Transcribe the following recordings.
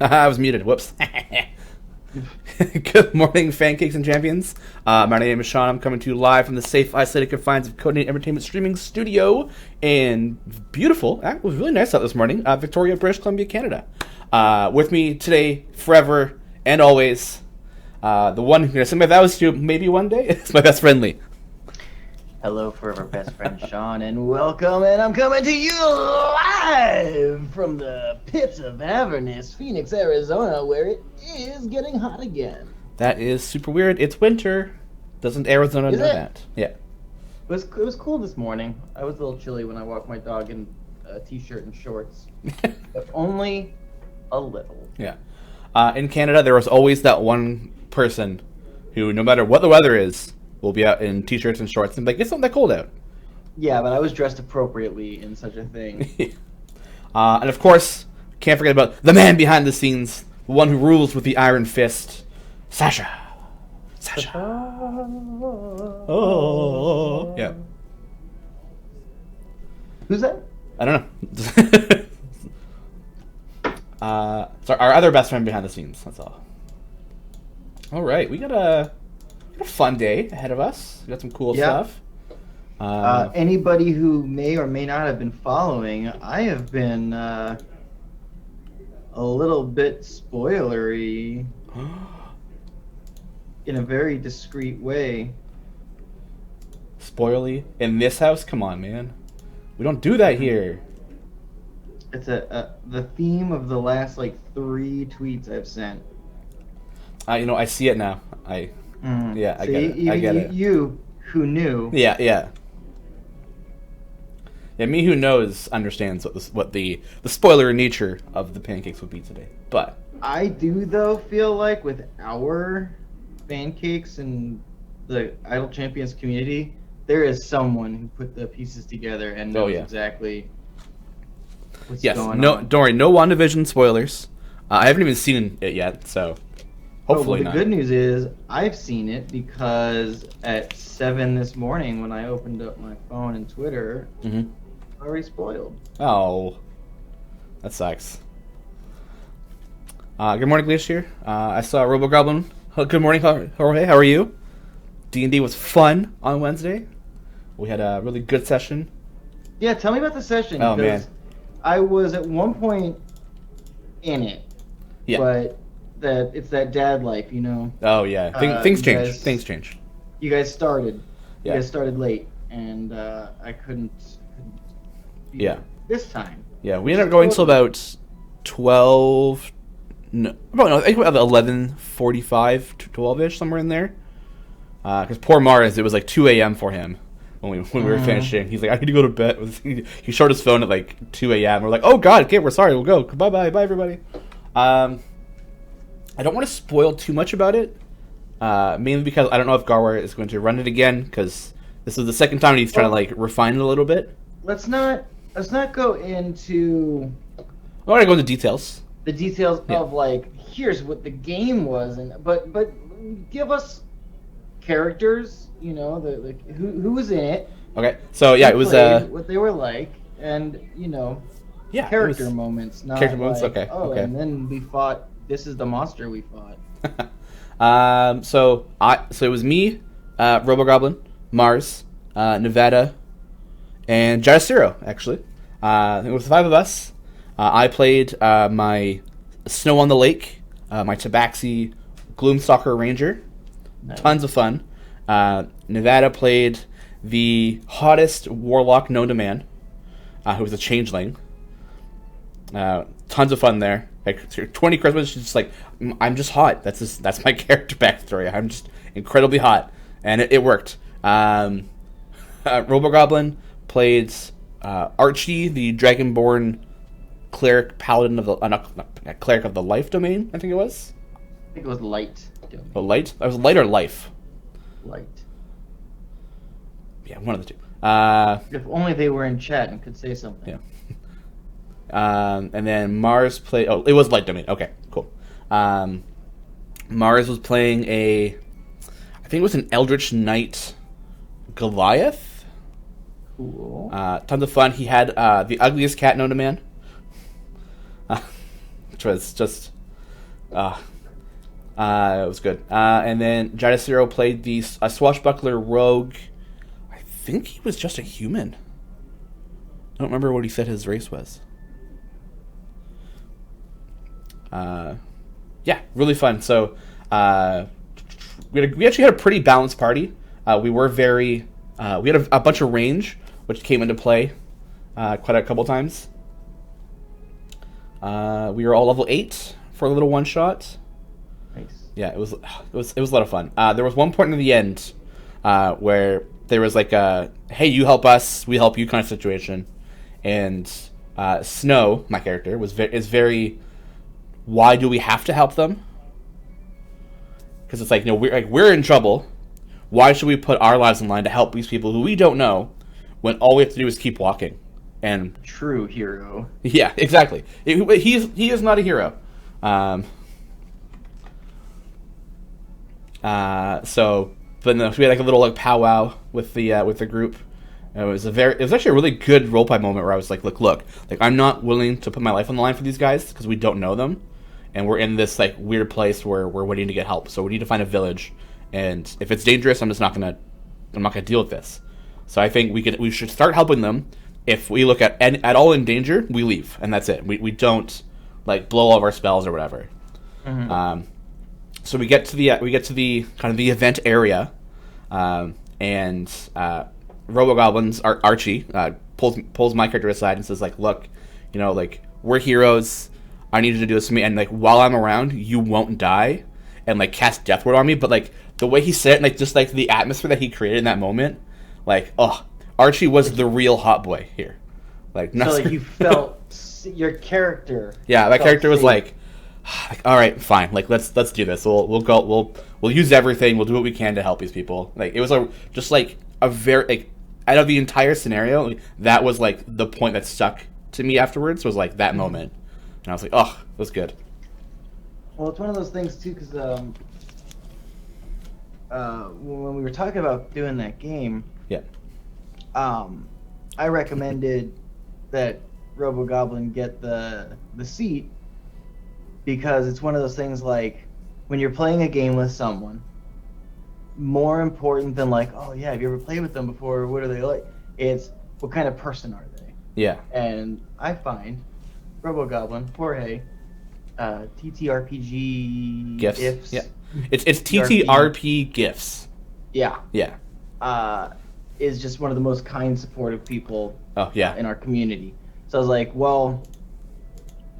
I was muted. Whoops. Good morning, pancakes and champions. My name is Shawn. I'm coming to you live from the safe, isolated confines of Codename Entertainment Streaming Studio in beautiful, it was really nice out this morning, Victoria, British Columbia, Canada. With me today, forever and always, the one who's going to send my vows to maybe one day, is my best friend Lee. Hello, forever best friend Shawn, and welcome, and I'm coming to you live from the pits of Avernus, Phoenix, Arizona, where it is getting hot again. That is super weird. It's winter. Doesn't Arizona know that? Yeah. It was cool this morning. I was a little chilly when I walked my dog in a t-shirt and shorts, but only a little. Yeah. In Canada, there was always that one person who, no matter what the weather is, will be out in t-shirts and shorts and be like, it's not that cold out. Yeah, but I was dressed appropriately in such a thing. And of course, can't forget about the man behind the scenes, the one who rules with the iron fist, Sasha. Oh. Yeah. Who's that? I don't know. So our other best friend behind the scenes, that's all. All right, we got a fun day ahead of us. We got some cool stuff. Anybody who may or may not have been following, I have been a little bit spoilery in a very discreet way. Spoily? In this house? Come on, man. We don't do that here. It's the theme of the last, 3 tweets I've sent. I see it now. I get it. You who knew. Yeah. Yeah, me who knows understands what the spoiler nature of the pancakes would be today. But I do, though, feel like with our pancakes and the Idle Champions community, there is someone who put the pieces together and knows exactly what's going on. Don't worry, no WandaVision spoilers. I haven't even seen it yet, so hopefully the good news is I've seen it because at 7 this morning when I opened up my phone and Twitter, already spoiled. Oh, that sucks. Good morning, Glacier. I saw RoboGoblin. Good morning, Jorge. How are you? D&D was fun on Wednesday. We had a really good session. Yeah, tell me about the session. Oh, man. I was at one point in it. Yeah. But it's that dad life, you know. Oh, yeah. Things change. Things change. You guys started. Yeah. You guys started late, and I couldn't be there this time. Yeah, we ended up going till about 12... No, I think about 11:45 to 12-ish, somewhere in there. Because poor Mars, it was 2 a.m. for him when we were finishing. He's like, I need to go to bed. He showed his phone at 2 a.m. We're like, oh god, okay, we're sorry, we'll go. Bye everybody. I don't want to spoil too much about it, mainly because I don't know if Garwar is going to run it again, because this is the second time he's trying to refine it a little bit. Let's not go into. I want to go into details. The details of here's what the game was, but give us characters, you know, who was in it. Okay, so it was what they were like, and character moments. Not character moments. Okay. And then we fought. This is the monster we fought. So it was me, RoboGoblin, Mars, Nevada, and Jairus actually. It was 5 of us. I played my Snow on the Lake, my Tabaxi Gloomstalker Ranger. Nice. Tons of fun. Nevada played the hottest warlock known to man, who was a changeling. Tons of fun there. 20 Christmas, she's just I'm just hot. That's my character backstory. I'm just incredibly hot, and it worked. RoboGoblin played Archie, the Dragonborn cleric paladin of the cleric of the life domain. I think it was. I think it was light. Domain. Oh, light. That was light or life. Light. Yeah, one of the two. If only they were in chat and could say something. Yeah. And then Mars played. Oh, it was light domain. Okay, cool. Mars was playing I think it was an Eldritch Knight Goliath. Cool. Tons of fun. He had the ugliest cat known to man. Which was just It was good. And then Jadasiro played a swashbuckler rogue. I think he was just a human. I don't remember what he said his race was. Yeah, really fun. So we actually had a pretty balanced party. We had a bunch of range, which came into play quite a couple times. We were all level 8 for a little one shot. Nice. Yeah, it was a lot of fun. There was one point in the end where there was like a "hey, you help us, we help you" kind of situation, and Snow, my character, is very, why do we have to help them? Because it's like, we're in trouble. Why should we put our lives in line to help these people who we don't know, when all we have to do is keep walking? And true hero. Yeah, exactly. He is not a hero. So, but no, we had like a little powwow with the group. It was actually a really good roleplay moment where I was like, look, I'm not willing to put my life on the line for these guys because we don't know them, and we're in this like weird place where we're waiting to get help. So we need to find a village, and if it's dangerous, I'm not gonna deal with this. So I think we should start helping them. If we look at all in danger, we leave, and that's it. We don't like blow all of our spells or whatever. Mm-hmm. So we get to the kind of the event area, and Robo-Goblins, Archie, pulls my character aside and says like, look, we're heroes. I need you to do this to me, and like while I'm around, you won't die, and like cast Death Ward on me. But like the way he said it, like just like the atmosphere that he created in that moment, like Archie was the real hot boy here. Like, so like you felt your character. Yeah, my character was like, all right, fine. Like let's do this. We'll use everything. We'll do what we can to help these people. Like it was just a very like out of the entire scenario, like, that was like the point that stuck to me afterwards was like that moment, and I was like, oh, it was good. Well, it's one of those things too, because when we were talking about doing that game, yeah. I recommended that Robo-Goblin get the seat because it's one of those things like when you're playing a game with someone, more important than like, oh yeah, have you ever played with them before? What are they like? It's what kind of person are they? Yeah. And I find Robo-Goblin, Jorge, TTRPG gifts. Yeah. It's TTRP gifts. Yeah. Yeah. Is just one of the most kind, supportive people in our community. So I was like, well,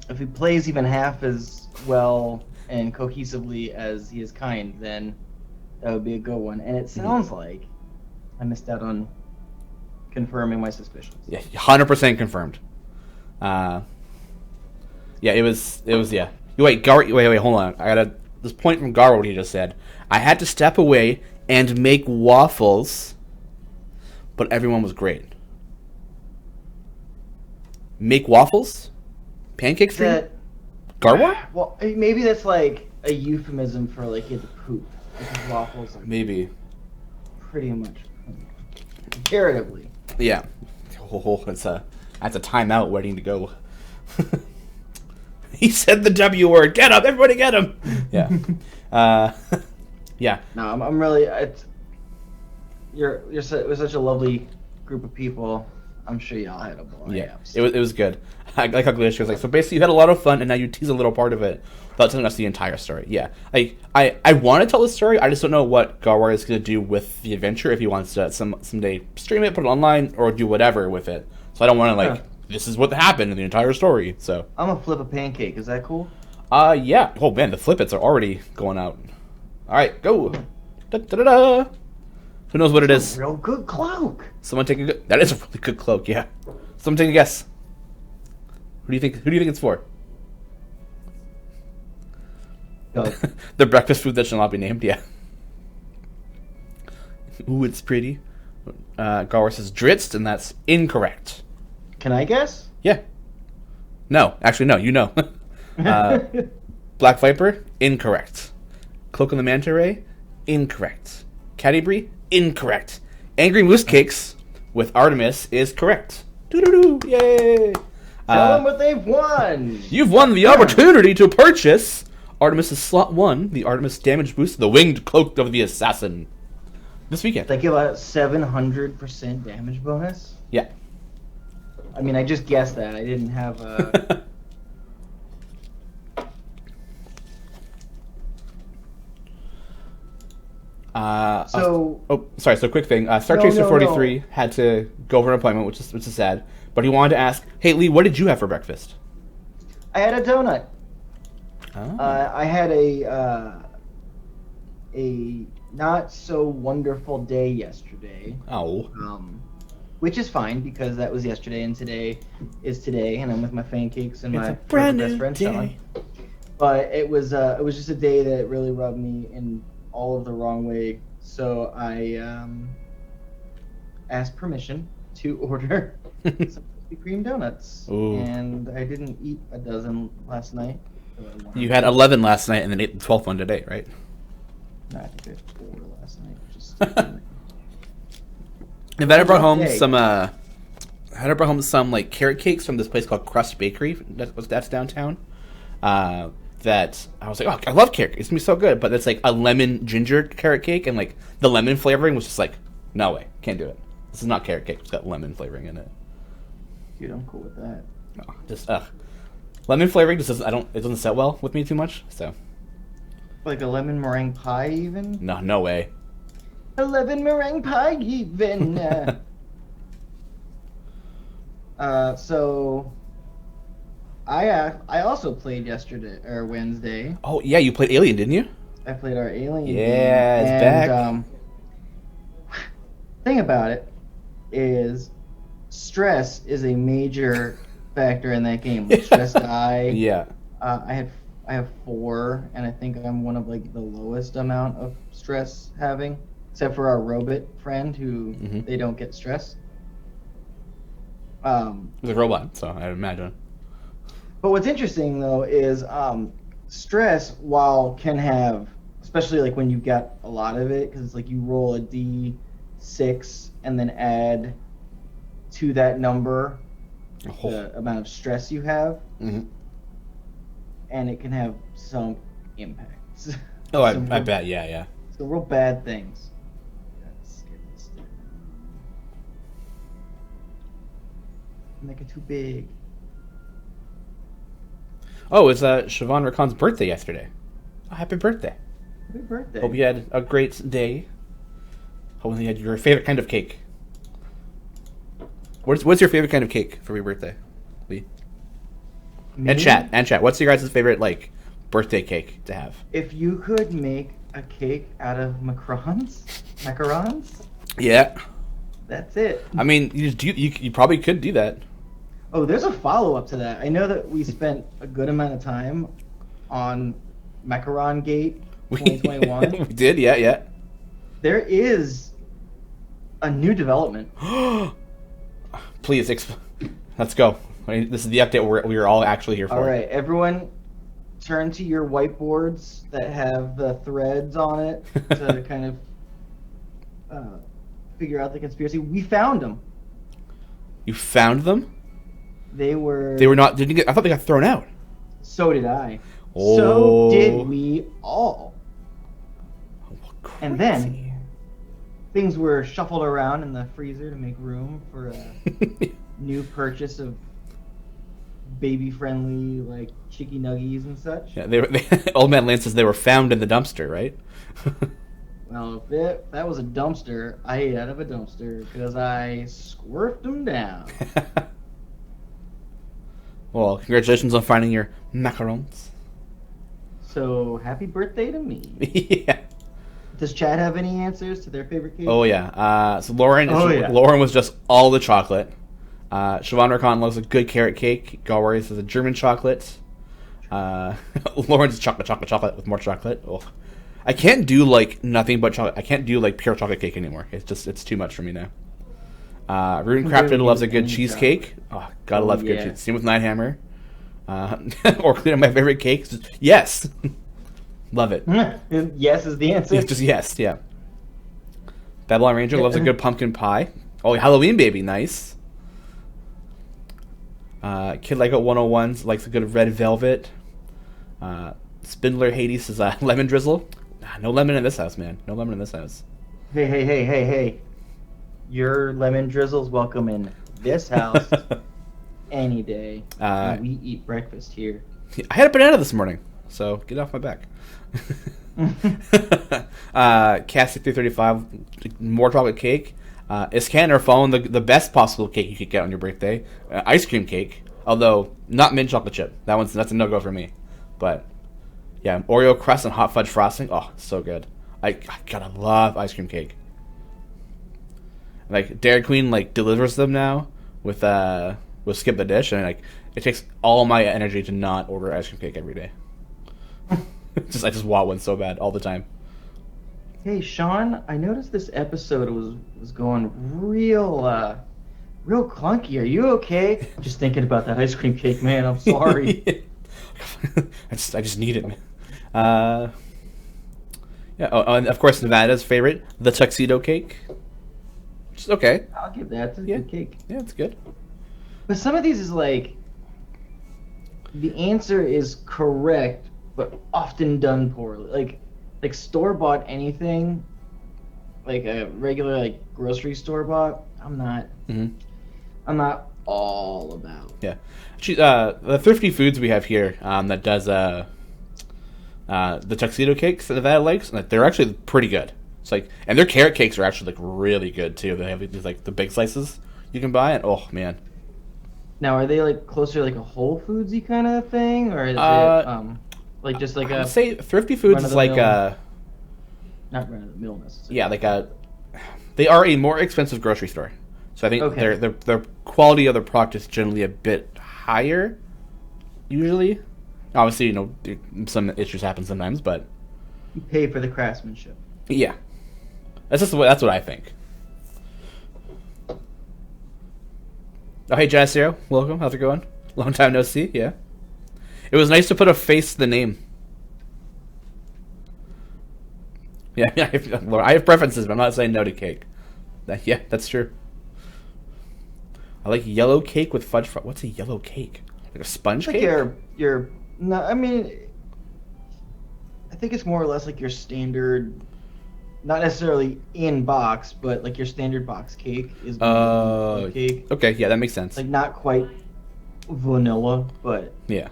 if he plays even half as well and cohesively as he is kind, then that would be a good one. And it sounds like I missed out on confirming my suspicions. Yeah, 100% confirmed. Yeah, it was yeah. Wait, hold on. I got this point from Gar, what he just said. I had to step away and make waffles, but everyone was great. Make waffles? Pancake stream? Garwar? Well, maybe that's like a euphemism for like he had to poop. Because waffles are maybe pretty much comparatively. Yeah. Oh, that's a timeout waiting to go. He said the W word. Get him! Everybody get him! Yeah. Yeah. No, I'm really. You're such a lovely group of people. I'm sure y'all had a ball. Yeah. It was good. I like how Glacier was like, so basically you had a lot of fun and now you tease a little part of it without telling us the entire story. Yeah. I want to tell the story. I just don't know what Garwar is going to do with the adventure, if he wants to someday stream it, put it online, or do whatever with it. So I don't want to this is what happened in the entire story. So I'm gonna flip a pancake. Is that cool? Yeah. Oh man, the flippets are already going out. All right, go. Da-da-da-da. Who knows what it is? A real good cloak. Someone take a good. That is a really good cloak. Yeah. Someone take a guess. Who do you think it's for? The breakfast food that shall not be named. Yeah. Ooh, it's pretty. Garwar says Dritz, and that's incorrect. Can I guess? Yeah. No, actually, no. You know. Black Viper, incorrect. Cloak of the Manta Ray, incorrect. Cadibri, incorrect. Angry Moose Cakes with Artemis is correct. Doo-doo-doo, yay! Tell them what they've won! You've won the opportunity to purchase Artemis' slot 1, the Artemis damage boost, the winged cloak of the assassin. This weekend. They give a 700% damage bonus? Yeah. I mean, I just guessed that. I didn't have a... So quick thing. Star Chaser 43 had to go for an appointment, which is sad. But he wanted to ask, hey, Lee, what did you have for breakfast? I had a donut. Oh. I had a not so wonderful day yesterday. Oh. Which is fine because that was yesterday and today is today, and I'm with my pancakes and my best friend Shawn. But it was just a day that really rubbed me in all of the wrong way. So I asked permission to order some Krispy Kreme donuts. Ooh. And I didn't eat a dozen last night. You had 11 last night and then ate the 12th one today, right? No, I think I had 4 last night. And then I brought home some like carrot cakes from this place called Crust Bakery. That's downtown. That I was like, oh, I love carrot cake. It's gonna be so good. But it's like a lemon ginger carrot cake, and like the lemon flavoring was just like, no way, can't do it. This is not carrot cake. It's got lemon flavoring in it. Dude, I'm cool with that. No, just lemon flavoring just doesn't. It doesn't set well with me too much. So. Like a lemon meringue pie, even? No way. A lemon meringue pie, even. So. I also played yesterday or Wednesday. Oh yeah, you played Alien, didn't you? I played our Alien game. Yeah, it's back. Thing about it is, stress is a major factor in that game. Like stress die. Yeah. I have 4, and I think I'm one of like the lowest amount of stress having, except for our robot friend who they don't get stress. He's a robot, so I imagine. But what's interesting though is stress, while can have, especially like when you've got a lot of it, because it's like you roll a d6 and then add to that number the amount of stress you have, and it can have some impacts. Oh, I bet, yeah. Some real bad things. Let's get this thing. Make it too big. Oh, it's Siobhan Rakan's birthday yesterday. Oh, happy birthday. Happy birthday. Hope you had a great day. Hope you had your favorite kind of cake. What's your favorite kind of cake for your birthday, Lee? Me? And chat. What's your guys' favorite like birthday cake to have? If you could make a cake out of macarons? Yeah. That's it. I mean, you probably could do that. Oh, there's a follow-up to that. I know that we spent a good amount of time on Macaron Gate 2021. We did, yeah. There is a new development. Please, let's go. This is the update we are all actually here for. All right, everyone, turn to your whiteboards that have the threads on it to kind of figure out the conspiracy. We found them. You found them? They were not. I thought they got thrown out. So did I. Oh. So did we all. And then things were shuffled around in the freezer to make room for a new purchase of baby-friendly like chicky nuggies and such. Yeah, Old Man Lance says they were found in the dumpster, right? Well, if that was a dumpster, I ate out of a dumpster because I squirfed them down. Well, congratulations on finding your macarons. So, happy birthday to me. Yeah. Does Chad have any answers to their favorite cake? Oh, yeah. So Lauren was just all the chocolate. Siobhan Rakan loves a good carrot cake. Galway says a German chocolate. Lauren's chocolate with more chocolate. Oh. I can't do, like, nothing but chocolate. I can't do, like, pure chocolate cake anymore. It's too much for me now. Rune Crafted loves a good cheesecake. Oh, gotta love good cheese. Same with Nighthammer. Or clean my favorite cakes. Yes. Love it. Yes is the answer. It's just yes, yeah. Babylon Ranger loves a good pumpkin pie. Oh, Halloween baby, nice. Kid Lego 101 likes a good red velvet. Spindler Hades is lemon drizzle. No lemon in this house, man. No lemon in this house. Hey. Your lemon drizzle's welcome in this house any day. We eat breakfast here. I had a banana this morning, so get off my back. Cassie 335, more chocolate cake. Iscan are following the best possible cake you could get on your birthday. Ice cream cake, although not mint chocolate chip. That's a no-go for me. But yeah, Oreo crust and hot fudge frosting. Oh, so good. I gotta love ice cream cake. Like Dairy Queen delivers them now with Skip the Dish, and it takes all my energy to not order ice cream cake every day. I just want one so bad all the time. Hey Shawn, I noticed this episode was going real clunky. Are you okay? Just thinking about that ice cream cake, man. I'm sorry. I just need it, man. Yeah. Oh, and of course Nevada's favorite, the tuxedo cake. Which is okay. I'll give that. It's a good cake. Yeah, it's good. But some of these is the answer is correct, but often done poorly. Like store-bought anything, like a regular grocery store-bought, I'm not all about. Yeah. Actually, the Thrifty Foods we have here that does the tuxedo cakes that Nevada likes, they're actually pretty good. It's and their carrot cakes are actually really good too. They have these the big slices you can buy, and oh man. Now, are they closer to a Whole Foodsy kind of thing, or is it just I would say Thrifty Foods is not run of the mill necessarily? Yeah, they are a more expensive grocery store, so I think their quality of their product is generally a bit higher. Usually, obviously, some issues happen sometimes, but you pay for the craftsmanship. Yeah, that's what I think. Oh, hey, Jazio. Welcome. How's it going? Long time no see. Yeah. It was nice to put a face to the name. Yeah, I have preferences, but I'm not saying no to cake. Yeah, that's true. I like yellow cake with fudge. What's a yellow cake? Like a sponge cake? Your no, I mean, I think it's more or less like your standard, not necessarily in box, but your standard box cake is cake. Okay, yeah, that makes sense. Not quite vanilla, but yeah,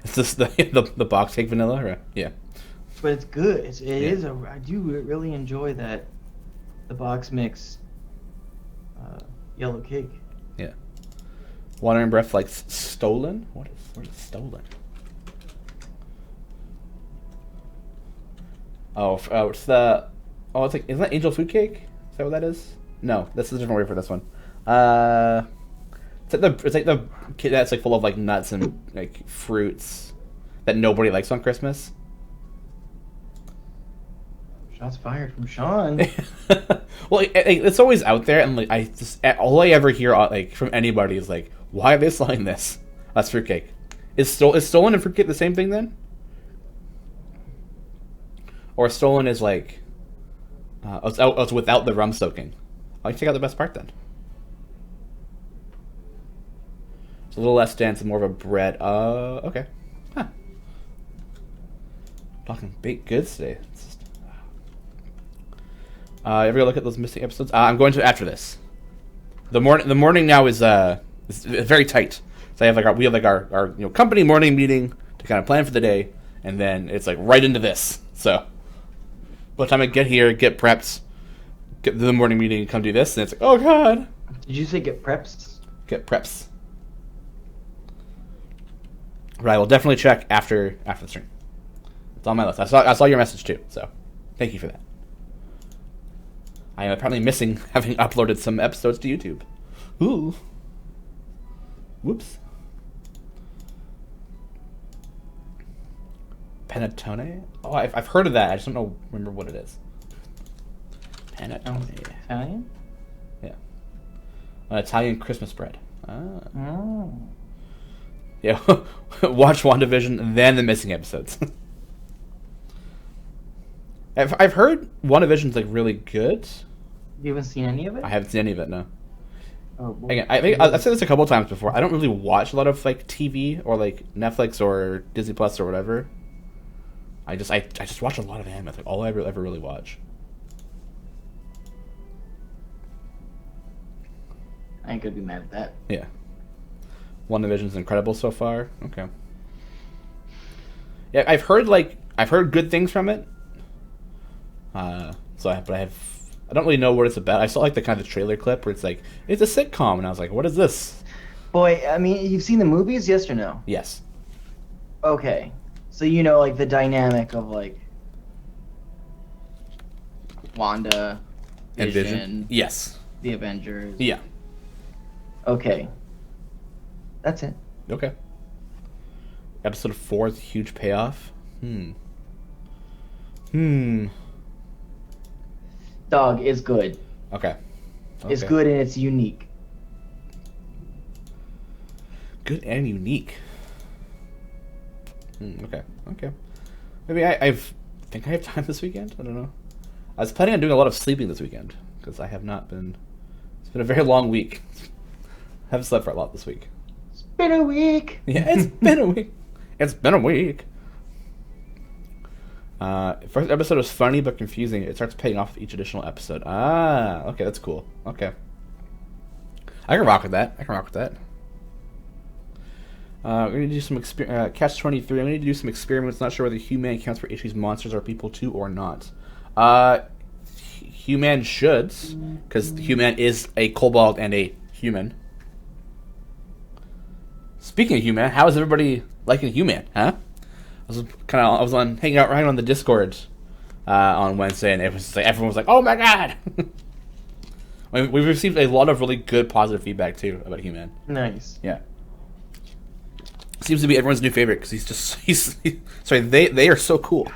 it's just the box cake vanilla, right? Yeah. But it's good. It is I do really enjoy the box mix yellow cake. Yeah. Water and breath stolen? What is stolen? It's isn't that angel food cake? Is that what that is? No, that's a different word for this one. It's like the cake that's full of nuts and fruits that nobody likes on Christmas. Shots fired from Shawn. Well, it's always out there, and all I ever hear from anybody is why are they selling this? That's fruitcake. Is stolen and fruitcake the same thing then? Or stolen is it's without the rum soaking. I'll take out the best part then. It's a little less dense and more of a bread. Okay. Huh. Talking baked goods today. Ever look at those missing episodes? I'm going to after this. The morning now is very tight. So we have our company morning meeting to kind of plan for the day, and then it's right into this. So by the time I get here, get prepped, get to the morning meeting, and come do this, and it's oh god. Did you say get preps? Get preps. Right, I will definitely check after the stream. It's on my list. I saw your message too, so thank you for that. I am apparently missing having uploaded some episodes to YouTube. Ooh. Whoops. Panettone? Oh, I've heard of that. I just don't remember what it is. Panettone. Italian? Yeah. An Italian Christmas bread. Ah. Oh. Yeah. Watch WandaVision, then the missing episodes. I've heard WandaVision's really good. You haven't seen any of it? I haven't seen any of it, no. Oh, well, Again, I think I've said this a couple of times before. I don't really watch a lot of TV or Netflix or Disney Plus or whatever. I just watch a lot of anime. It's like all I ever really watch. I ain't gonna be mad at that. Yeah. WandaVision's incredible so far. Okay. Yeah, I've heard good things from it. I don't really know what it's about. I saw like the kind of trailer clip where it's like it's a sitcom, and I was like, what is this? Boy, I mean, you've seen the movies, yes or no? Yes. Okay, so you know like the dynamic of like Wanda, Vision, yes, the Avengers. Yeah. Okay. That's it. Okay. Episode 4 is a huge payoff. Dog is good. Okay. It's good and it's unique. Good and unique. Okay. Maybe I think I have time this weekend. I don't know. I was planning on doing a lot of sleeping this weekend because I have not been. It's been a very long week. I haven't slept for a lot this week. It's been a week. Yeah, it's been a week. It's been a week. First episode was funny but confusing. It starts paying off with each additional episode. Okay, that's cool. Okay. I can rock with that. We're going to do some Catch 23. I'm going to do some experiments. Not sure whether human counts for HP's monsters are people too or not. Human should, because human is a kobold and a human. Speaking of human, how is everybody liking human? Huh? I was hanging out right on the Discord on Wednesday, and it was like everyone was like, "Oh my god!" We've received a lot of really good positive feedback too about Human. Nice. Yeah. Seems to be everyone's new favorite because they are so cool.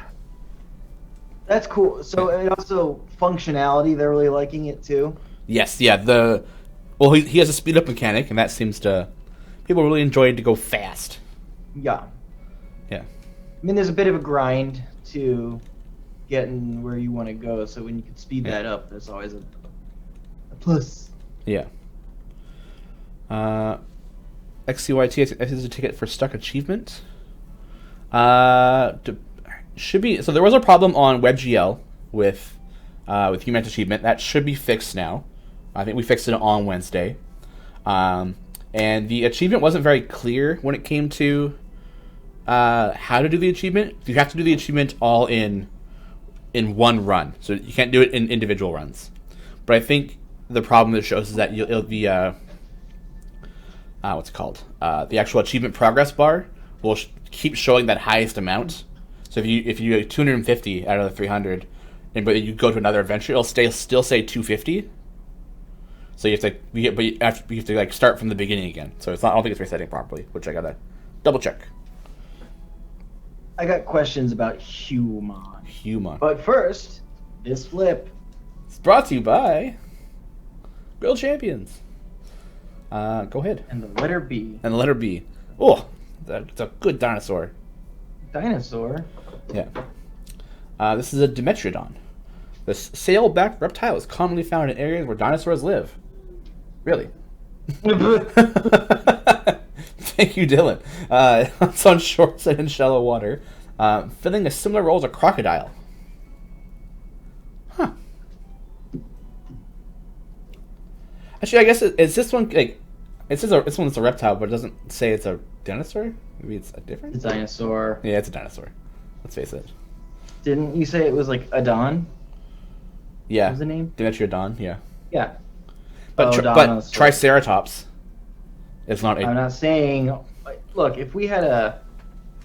That's cool. So and also functionality, they're really liking it too. Yes, yeah. He has a speed up mechanic, and that seems to people really enjoy it to go fast. Yeah. Yeah. I mean, there's a bit of a grind to getting where you want to go. So when you can speed that up, that's always a plus. Yeah. XCYT is a ticket for stuck achievement. Should be so. There was a problem on WebGL with Human Achievement that should be fixed now. I think we fixed it on Wednesday. And the achievement wasn't very clear when it came to how to do the achievement. You have to do the achievement all in one run, so you can't do it in individual runs. But I think the problem it shows is that it'll be what's it called? The actual achievement progress bar will keep showing that highest amount. So if you do 250 out of the 300, but you go to another adventure, it'll still say 250. So you have to like start from the beginning again. So it's not. I don't think it's resetting properly, which I gotta double check. I got questions about Human. But first, this flip. It's brought to you by Griddle Champions. Go ahead. And the letter B. Oh, that's a good dinosaur. Dinosaur? Yeah. This is a Dimetrodon. This sail-backed reptile is commonly found in areas where dinosaurs live. Really? Thank you, Dylan. It's on shores and in shallow water, filling a similar role as a crocodile. Huh. Actually, I guess is this one like it says this one's a reptile, but it doesn't say it's a dinosaur. Maybe it's a different. It's a dinosaur. Yeah, it's a dinosaur. Let's face it. Didn't you say it was like Adon? Yeah. What was the name? Dimetrodon. Yeah. Yeah. But Triceratops is not. I'm not saying. Look, if we had a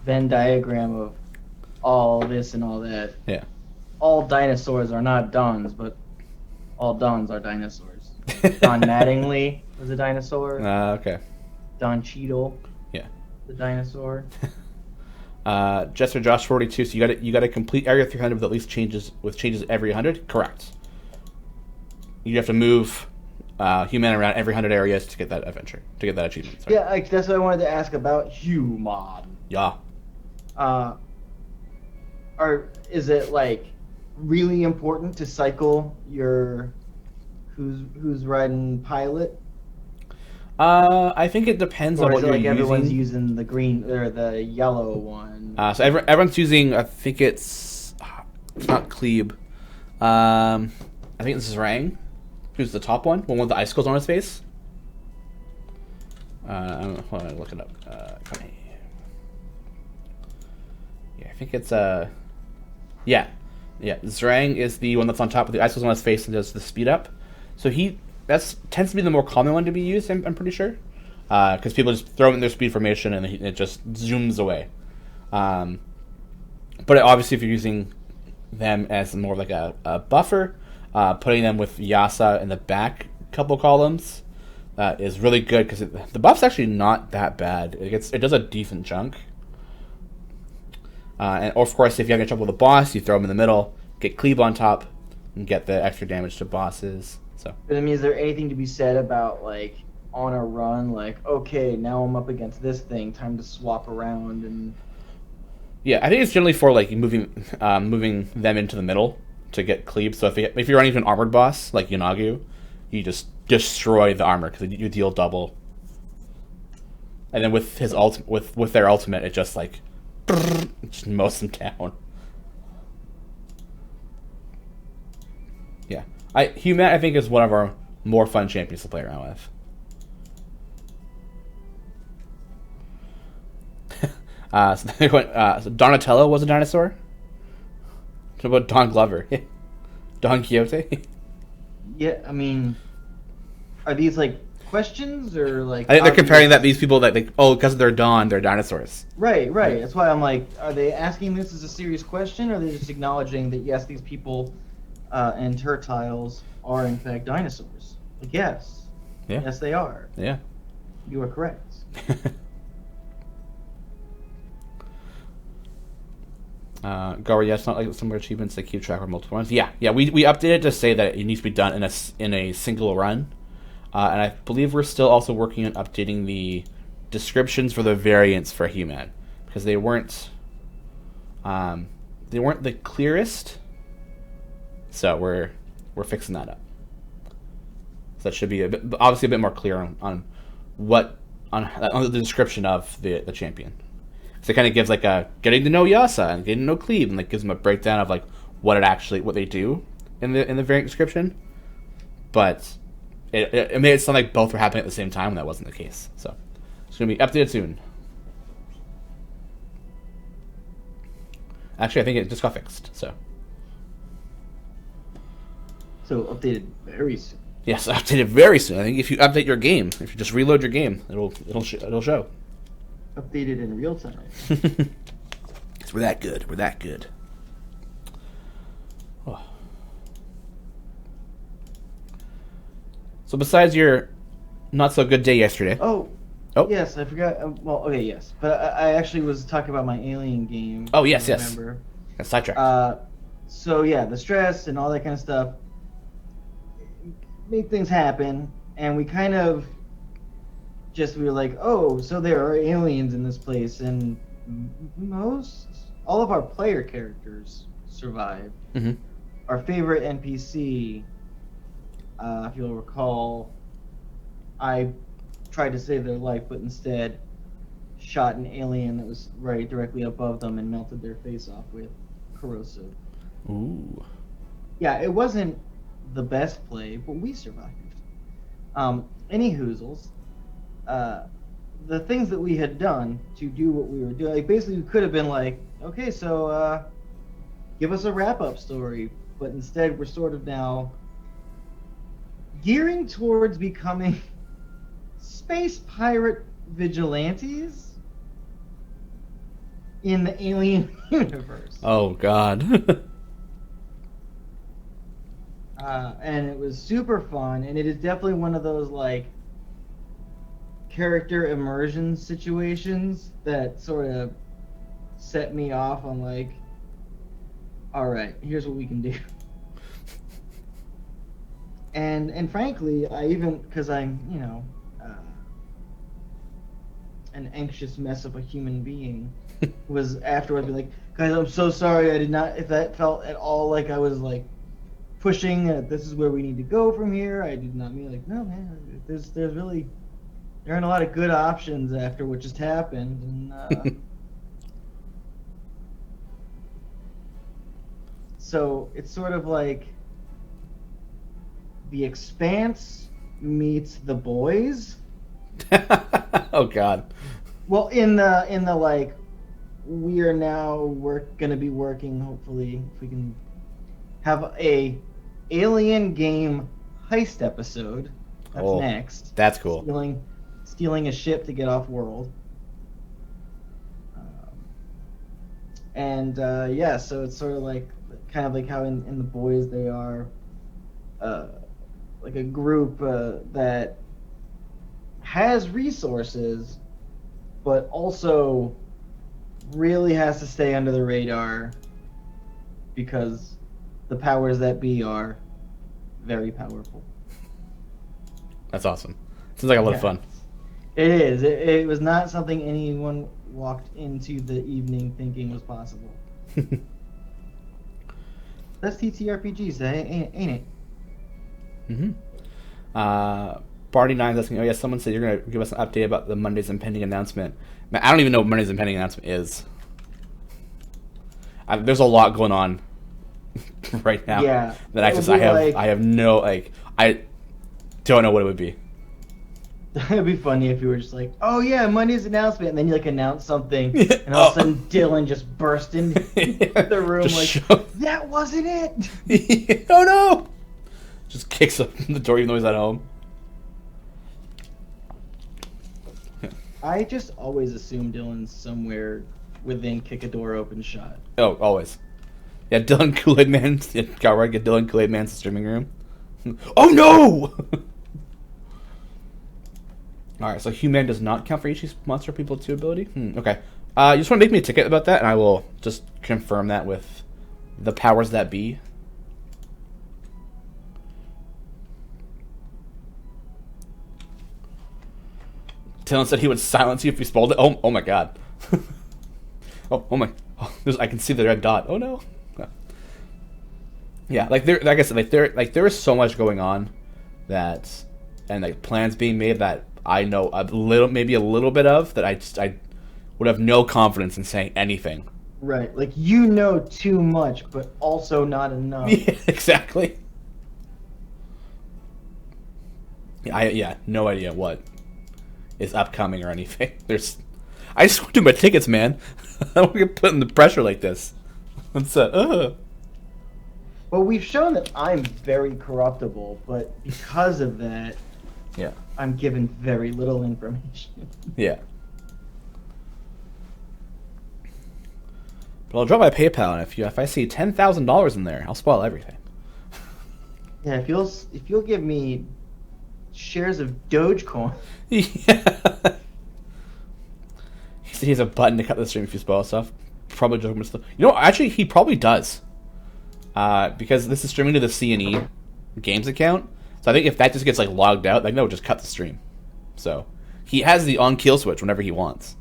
Venn diagram of all this and all that. Yeah. All dinosaurs are not Dons, but all Dons are dinosaurs. Don Mattingly was a dinosaur. Okay. Don Cheadle. Yeah. The dinosaur. Jester Josh 42. So you got to complete Area 300 with at least changes every 100. Correct. You have to move Human around every 100 areas to get that adventure, to get that achievement. Sorry. Yeah, that's what I wanted to ask about Human. Yeah. Is it like really important to cycle your who's riding pilot? I think it depends Or on is what it you're like everyone's using. using the green or the yellow one? So everyone's using. I think it's not Klebe. I think it's Zrang, who's the top one with the icicles on his face. Hold on, look it up. Come here. Yeah, I think it's yeah. Zrang is the one that's on top with the icicles on his face and does the speed up. So that tends to be the more common one to be used. I'm pretty sure, because people just throw it in their speed formation and it just zooms away. But obviously, if you're using them as more of like a buffer, putting them with Yasa in the back couple columns is really good because the buff's actually not that bad. It does a decent chunk. And of course, if you have any trouble with the boss, you throw them in the middle, get Cleave on top, and get the extra damage to bosses. So. But I mean, is there anything to be said about like on a run, like okay, now I'm up against this thing, time to swap around and. Yeah, I think it's generally for like moving them into the middle to get Cleave. So if you're running into an armored boss like Yanagu, you just destroy the armor because you deal double. And then with his with their ultimate, it just like just mows them down. Yeah, Human I think is one of our more fun champions to play around with. So Donatello was a dinosaur. What about Don Glover? Don Quixote? Yeah, I mean, are these like questions or like? I think they're comparing that these people that because they're dinosaurs. Right. That's why I'm like, are they asking this as a serious question, or are they just acknowledging that yes, these people and turtiles are in fact dinosaurs? Like yes, yes they are. Yeah, you are correct. Yeah, it's not like some achievements that keep track of multiple runs. Yeah, we updated to say that it needs to be done in a single run, and I believe we're still also working on updating the descriptions for the variants for He-Man because they weren't the clearest. So we're fixing that up. So that should be obviously a bit more clear on the description of the champion. So it kind of gives like a getting to know Yasa and getting to know Cleave, and like gives them a breakdown of like what they do in the variant description. But it made it sound like both were happening at the same time, and that wasn't the case. So it's gonna be updated soon. Actually, I think it just got fixed. So updated very soon. Yes, updated very soon. I think if you update your game, if you just reload your game, it'll show. Updated in real time. We're that good. We're that good. Oh. So besides your not so good day yesterday. Oh. Yes, I forgot. Yes, but I actually was talking about my Alien game. Oh yes. Remember? That's sidetracked. So yeah, the stress and all that kind of stuff made things happen, and we kind of. We were like, oh, so there are aliens in this place, and all of our player characters survived. Mm-hmm. Our favorite NPC, if you'll recall, I tried to save their life, but instead shot an alien that was right directly above them and melted their face off with corrosive. Ooh. Yeah, it wasn't the best play, but we survived. Any hoozles. The things that we had done to do what we were doing, like basically we could have been like, okay, so give us a wrap-up story, but instead we're sort of now gearing towards becoming space pirate vigilantes in the Alien universe. Oh God. And it was super fun, and it is definitely one of those like character immersion situations that sort of set me off on like, all right, here's what we can do. And frankly, I even, because I'm an anxious mess of a human being, was afterwards be like, guys, I'm so sorry, I did not, if that felt at all like I was like pushing this is where we need to go from here, I did not mean like, no man, there's really there aren't a lot of good options after what just happened. And, so it's sort of like The Expanse meets The Boys. Oh God. Well, in the like, we are now gonna be working. Hopefully, if we can have a alien game heist episode. That's next. That's cool. Stealing a ship to get off world. Yeah, so it's sort of like kind of like how in The Boys they are like a group that has resources, but also really has to stay under the radar because the powers that be are very powerful. That's awesome. Seems like a lot of fun. It is. It was not something anyone walked into the evening thinking was possible. That's TTRPGs, ain't it? Mm-hmm. Barty9's asking, oh yeah, someone said you're going to give us an update about the Monday's impending announcement. Man, I don't even know what Monday's impending announcement is. There's a lot going on right now. Yeah. That I have no, like, I don't know what it would be. It'd be funny if you were just like, oh yeah, Monday's announcement, and then you like announce something, and all of a sudden Dylan just burst into the room that wasn't it! Oh no! Just kicks open the door even though he's at home. I just always assume Dylan's somewhere within kick a door open shot. Oh, always. Yeah, Dylan Kool-Aid Man. Got right, get Dylan Kool-Aid Man's streaming room. Oh no! Alright, so Human does not count for each Monster People 2 ability? Okay. You just want to make me a ticket about that, and I will just confirm that with the powers that be. Dylan said he would silence you if you spoiled it. Oh my god. oh my. Oh, I can see the red dot. Oh no. Yeah, like I said, there is so much going on and like plans being made that I know maybe a little bit of that I would have no confidence in saying anything. Right, like you know too much, but also not enough. Yeah, exactly. Yeah, no idea what is upcoming or anything. I just want to do my tickets, man. I don't want to get put in the pressure like this. Well, we've shown that I'm very corruptible, but because of that, yeah, I'm given very little information. Yeah. But I'll drop my PayPal, and if I see $10,000 in there, I'll spoil everything. Yeah, if you'll give me shares of Dogecoin. Yeah. He has a button to cut the stream if you spoil stuff. Probably joking stuff. You know, actually, he probably does. Because this is streaming to the C&E Games account. So I think if that just gets like logged out, like no, just cut the stream. So he has the on kill switch whenever he wants.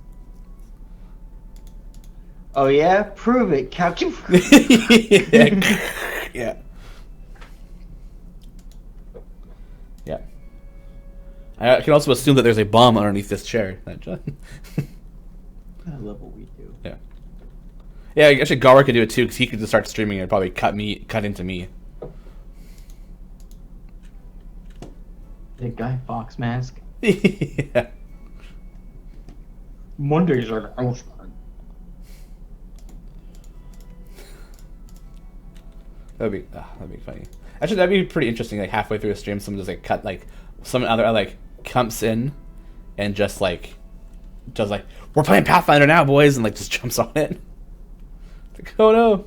Oh yeah, prove it, Captain. Yeah. Yeah. I can also assume that there's a bomb underneath this chair. I love what we do. Yeah. Yeah, actually Garwar could do it too, because he could just start streaming and probably cut into me. The Guy Fawkes mask. Yeah. Mondays are the house. That'd be funny. Actually, that'd be pretty interesting. Like halfway through a stream, someone just like cut like some other like comes in and just like we're playing Pathfinder now, boys, and like just jumps on it. Like, oh no!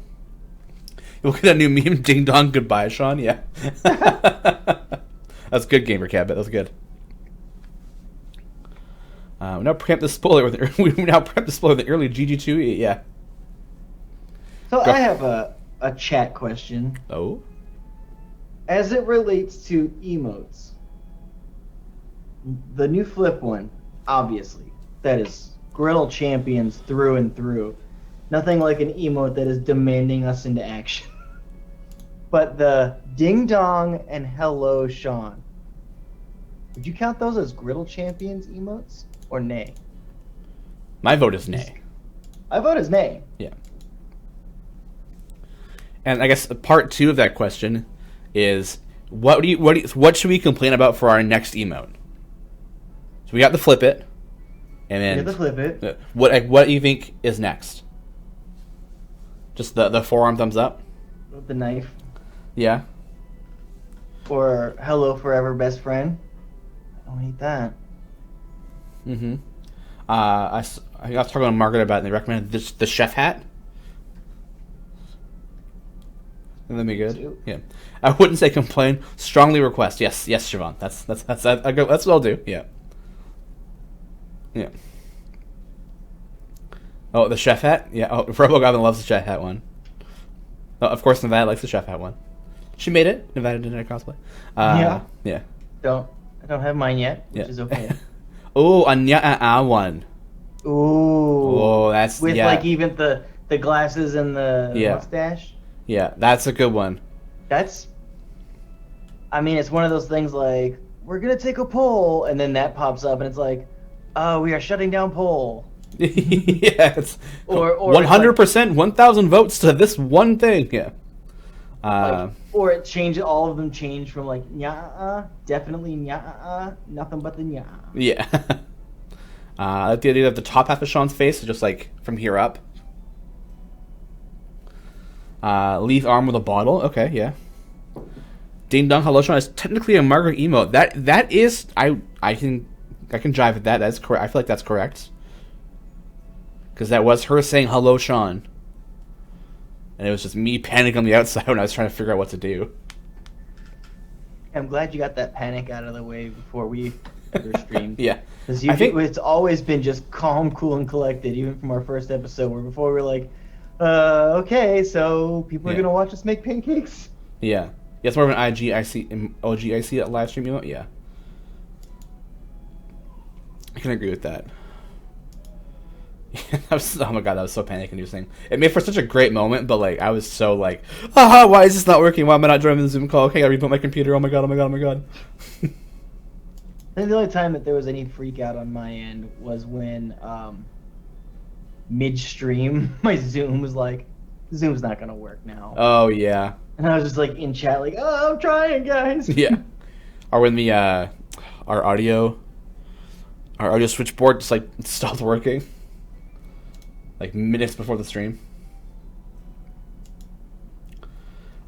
You'll get a new meme. Ding dong, goodbye, Shawn. Yeah. That's good, Gamer Cat. That was good. We now preempt the spoiler with the early GG2. Yeah. So I have a chat question. Oh. As it relates to emotes, the new flip one, obviously, that is Griddle champions through and through. Nothing like an emote that is demanding us into action. But the ding dong and hello Shawn. Would you count those as Griddle Champions emotes or nay? My vote is nay. I vote as nay. Yeah. And I guess part 2 of that question is what should we complain about for our next emote? So we got the flip it, and then what do you think is next? Just the forearm thumbs up with the knife. Yeah. Or hello forever best friend. I don't hate that. Mm-hmm. I was talking to Margaret about it, and they recommended the chef hat. That'd be good. Yeah, I wouldn't say complain. Strongly request. Yes, Siobhan. That's what I'll do. Yeah. Yeah. Oh, the chef hat. Yeah. Oh, Robo Goblin loves the chef hat one. Oh, of course, Nevada likes the chef hat one. She made it. Nevada did it cosplay. Yeah. Yeah. I don't have mine yet, which is okay. Oh, a nya one. Ooh. Oh, that's with like even the glasses and the mustache. Yeah, that's a good one. It's one of those things like, we're going to take a poll, and then that pops up, and it's like, oh, we are shutting down poll. Yeah, it's or 100%, 1,000 votes to this one thing. Yeah. Or it changes, all of them change from like, nya definitely nya nothing but the nya. Yeah. I like the idea of the top half of Shawn's face is just like from here up. Leaf arm with a bottle. Okay, yeah. Ding dong hello Shawn is technically a Margaret emote. That is I can jive with that. That's correct. I feel like that's correct. Because that was her saying hello Shawn. And it was just me panicking on the outside when I was trying to figure out what to do. I'm glad you got that panic out of the way before we ever streamed. Yeah. Because it's always been just calm, cool, and collected, even from our first episode, where before we were like, okay, so people are going to watch us make pancakes? Yeah. Yeah, it's more of an OGIC live stream emote? Yeah. I can agree with that. Oh my god, that was so panic-inducing. It made for such a great moment, but like I was so like, why is this not working? Why am I not joining the Zoom call? Okay, I gotta reboot my computer. Oh my god. I think the only time that there was any freak out on my end was when midstream my Zoom was like, Zoom's not gonna work now. Oh yeah. And I was just like in chat like, oh, I'm trying, guys. Yeah. Or when the our audio switchboard just like stopped working. Like minutes before the stream.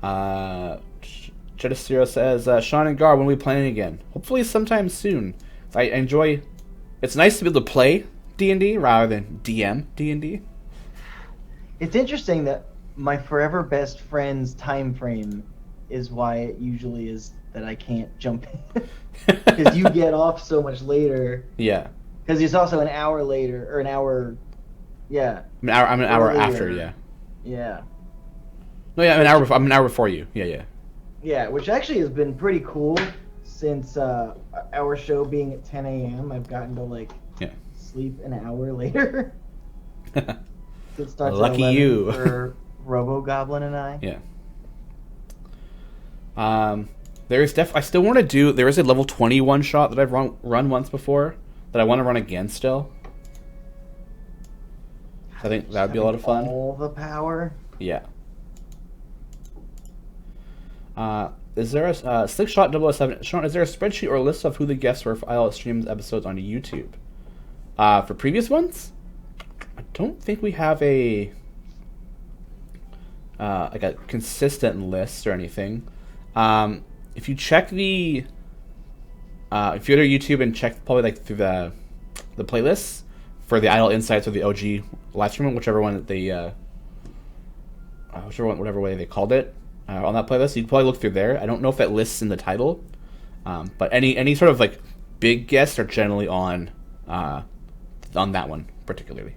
Jedisiro says, Shawn and Gar, when are we playing again? Hopefully sometime soon. I enjoy... It's nice to be able to play D&D rather than DM D&D. It's interesting that my forever best friend's time frame is why it usually is that I can't jump in. Because you get off so much later. Yeah. Because it's also an hour later, or an hour... Yeah. I'm an hour after, yeah. Yeah. No, yeah, I'm an hour before you. Yeah. Yeah, which actually has been pretty cool since our show being at 10 a.m. I've gotten to sleep an hour later. It starts Lucky at 11 you. For Robo Goblin and I. Yeah. I still want to do. There is a level 20 one shot that I've run once before that I want to run again still. I think that would be a lot of fun. All the power. Yeah. Is there a Slickshot 007? Shawn, is there a spreadsheet or a list of who the guests were for IL streams episodes on YouTube? For previous ones, I don't think we have a consistent list or anything. If you check if you go to YouTube and check probably through the playlists for the Idle Insights or the OG live stream, whichever way they called it on that playlist, you'd probably look through there. I don't know if that lists in the title, but any sort of big guests are generally on that one particularly.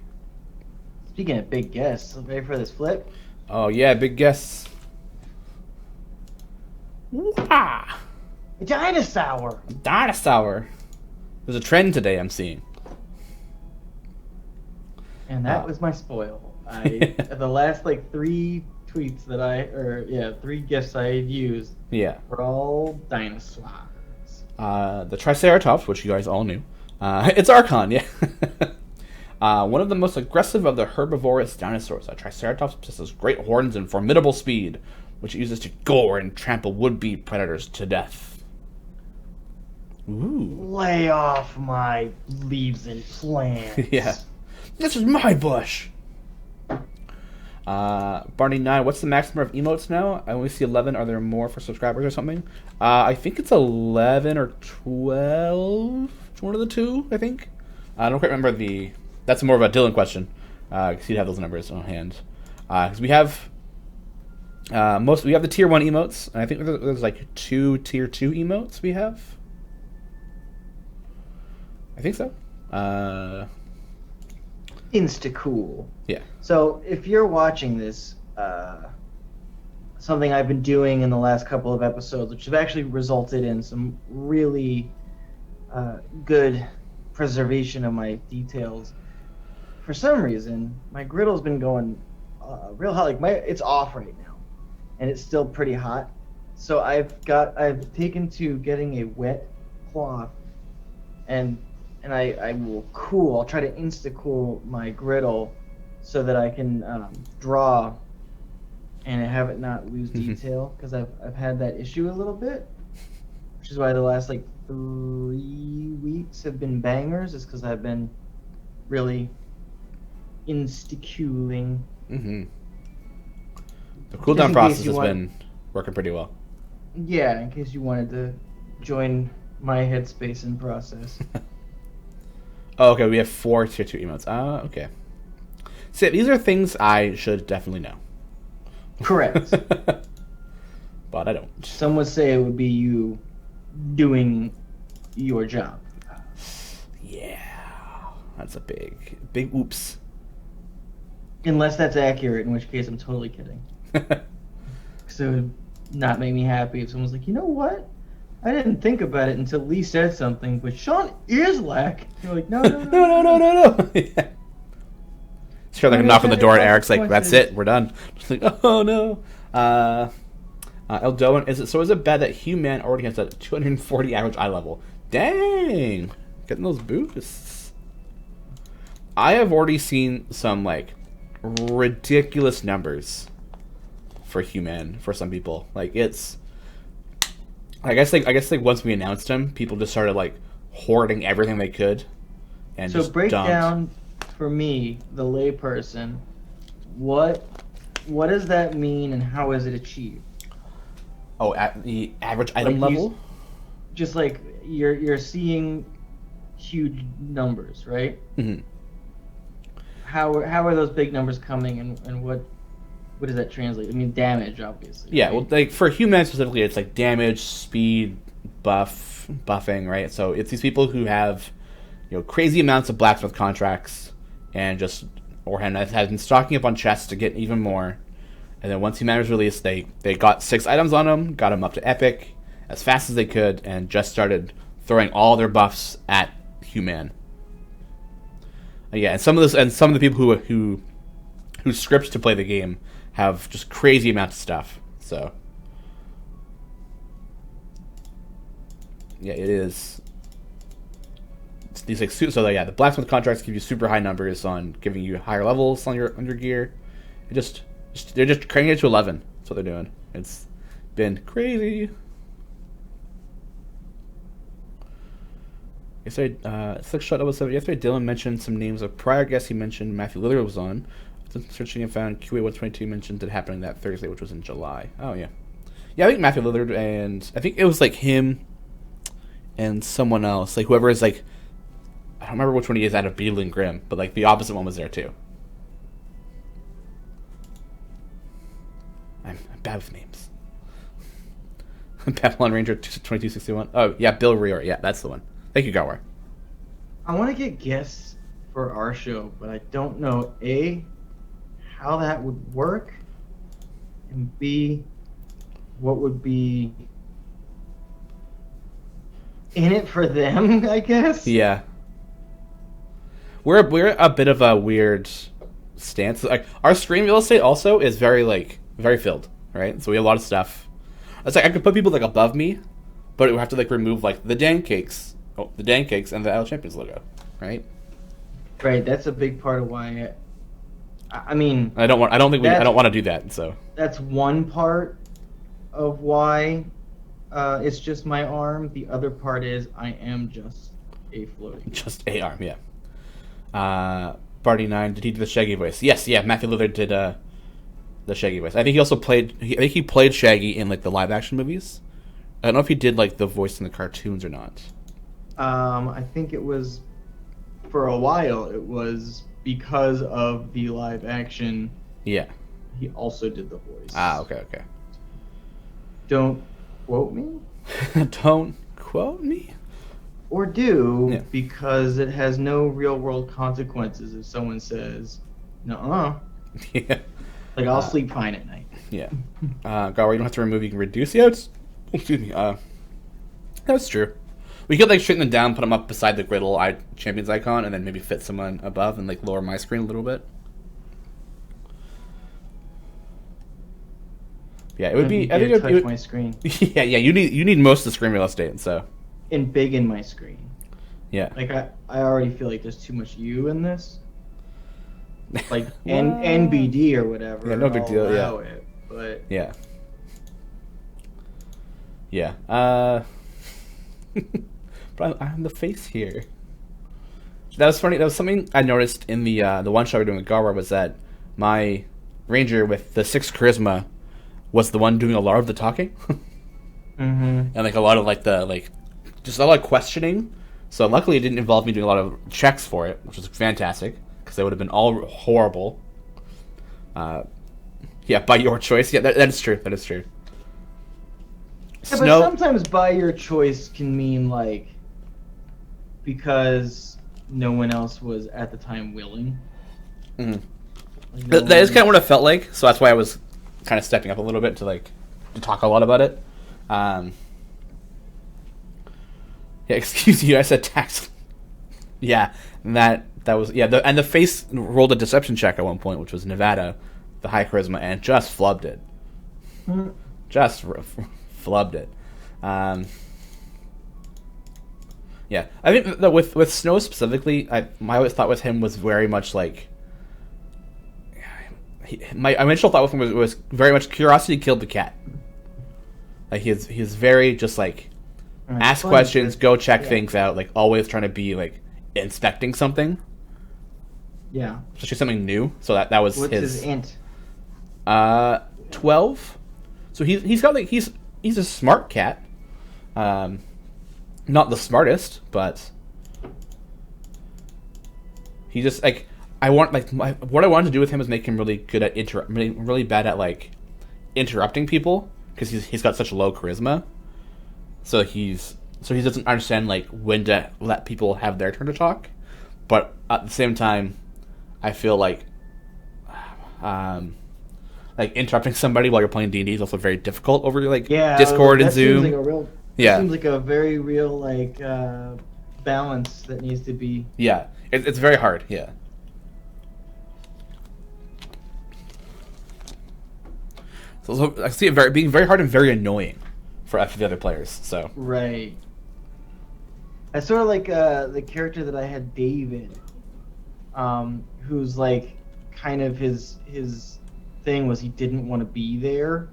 Speaking of big guests, ready for this flip? Oh yeah, big guests. A dinosaur. Dinosaur. There's a trend today I'm seeing. And that was my spoil. The last 3 tweets that 3 gifts I had used were all dinosaurs. The Triceratops, which you guys all knew. It's Archon, yeah. One of the most aggressive of the herbivorous dinosaurs, a Triceratops possesses great horns and formidable speed, which it uses to gore and trample would-be predators to death. Ooh. Lay off my leaves and plants. Yeah. This is my bush! Barney 9, what's the maximum of emotes now? I only see 11. Are there more for subscribers or something? I think it's 11 or 12. It's one of the two, I think. I don't quite remember the... That's more of a Dylan question. Because he'd have those numbers on hand. Because we have... we have the tier 1 emotes. And I think there's like 2 tier 2 emotes we have. I think so. Insta-cool. Yeah. So if you're watching this, something I've been doing in the last couple of episodes, which have actually resulted in some really good preservation of my details. For some reason, my griddle's been going real hot. Like it's off right now, and it's still pretty hot. So I've taken to getting a wet cloth, and I will cool. I'll try to insta-cool my griddle so that I can draw and have it not lose detail, because I've had that issue a little bit, which is why the last like 3 weeks have been bangers, is because I've been really insta-cooling. Mm-hmm. The cooldown process has been working pretty well. Yeah, in case you wanted to join my headspace and process. Oh, okay, we have 4 tier 2 emotes. Okay. So these are things I should definitely know. Correct. But I don't. Some would say it would be you doing your job. Yeah. That's a big oops. Unless that's accurate, in which case I'm totally kidding. So it would not make me happy if someone's like, you know what? I didn't think about it until Lee said something, but Shawn is lack. You're like, no. Yeah. Sure, like a knock on the door, and Eric's like, that's it, we're done. Just like, oh no. Eldoan, is it bad that Human already has a 240 average eye level? Dang! Getting those boosts. I have already seen some, like, ridiculous numbers for Human for some people. Like, it's... I guess once we announced him, people just started like hoarding everything they could, and just break dumped. Down for me, the layperson, what does that mean and how is it achieved? Oh, at the average item level? Just like you're seeing huge numbers, right? Mm-hmm. How are those big numbers coming, and what does that translate? I mean, damage, obviously. Yeah, right? well, like for Human specifically, it's like damage, speed, buffing, right? So it's these people who have, crazy amounts of blacksmith contracts, and just has been stocking up on chests to get even more. And then once Human was released, they got 6 items on him, got him up to epic as fast as they could, and just started throwing all their buffs at Human. Yeah, and some of the people who script to play the game have just crazy amounts of stuff. So yeah, it is. It's these like so yeah, the blacksmith contracts give you super high numbers on giving you higher levels on your gear. They're just cranking it to 11. That's what they're doing. It's been crazy. Yesterday, yesterday Dylan mentioned some names of prior guests. He mentioned Matthew Lillard was on. Searching and found QA122 mentioned it happening that Thursday, which was in July. Oh, yeah. Yeah, I think Matthew Lillard, and I think it was like him and someone else. Like whoever is like, I don't remember which one he is out of Beetle and Grimm, but like the opposite one was there too. I'm bad with names. Babylon Ranger 2261. Oh, yeah, Bill Rior. Yeah, that's the one. Thank you, Gawar. I want to get guests for our show, but I don't know, A, how that would work, and B, what would be in it for them, I guess. Yeah. We're a bit of a weird stance. Like our screen real estate also is very filled, right? So we have a lot of stuff. It's like I could put people like above me, but it would have to like remove like the Dan Cakes and the Idle Champions logo, right? Right. That's a big part of why. I mean, I don't want to do that. So that's one part of why it's just my arm. The other part is I am just a floating. Just a arm, yeah. Barty9, did he do the Shaggy voice? Yes, yeah. Matthew Lillard did the Shaggy voice. I think he also played. I think he played Shaggy in like the live action movies. I don't know if he did like the voice in the cartoons or not. I think it was for a while. It was because of the live action. Yeah. He also did the voice. Okay. Don't quote me. Don't quote me. Or do, because it has no real world consequences if someone says, "Nuh-uh." Yeah. Like, I'll sleep fine at night. Yeah. Gar, you don't have to remove, you can reduce the outs. Excuse me. That's true. We could, like, straighten them down, put them up beside the Griddle Champions icon, and then maybe fit someone above and, like, lower my screen a little bit. Yeah, it would be... I think it would touch my screen. Yeah, you need most of the screen real estate, so... And big in my screen. Yeah. Like, I already feel like there's too much U in this. Like, NBD or whatever. Yeah, no big deal, yeah. It, but... Yeah. Yeah. But I'm the face here. That was funny. That was something I noticed in the one shot we were doing with Garwar, was that my ranger with the 6 charisma was the one doing a lot of the talking. Mm-hmm. And like a lot of just a lot of questioning. So luckily it didn't involve me doing a lot of checks for it, which was fantastic, because they would have been all horrible. Yeah, by your choice. Yeah, that is true. That is true. Yeah, but sometimes by your choice can mean, like, because no one else was at the time willing. Mm-hmm. Like that is kind of what it felt like, so that's why I was kind of stepping up a little bit to talk a lot about it. Yeah, excuse you, I said tax. Yeah, and that was and the face rolled a deception check at one point, which was Nevada, the high charisma, and just flubbed it. Mm-hmm. Just flubbed it. Yeah, I think that with Snow specifically, my always thought with him was very much like. My initial thought with him was very much curiosity killed the cat. Like he's very just like ask questions, go check things out, like always trying to be like inspecting something. Yeah. Especially something new. So that was What's his int? 12. So he's got like he's a smart cat. Not the smartest, but he just like what I wanted to do with him is make him really good at really bad at like interrupting people, because he's got such low charisma. So he doesn't understand like when to let people have their turn to talk, but at the same time, I feel like interrupting somebody while you're playing D&D is also very difficult over Discord and Zoom. It seems like a very real balance that needs to be. Yeah, it's very hard. Yeah. So I see it being very hard and very annoying for the other players. So right. I sort of like the character that I had, David, who's like kind of his thing was he didn't want to be there,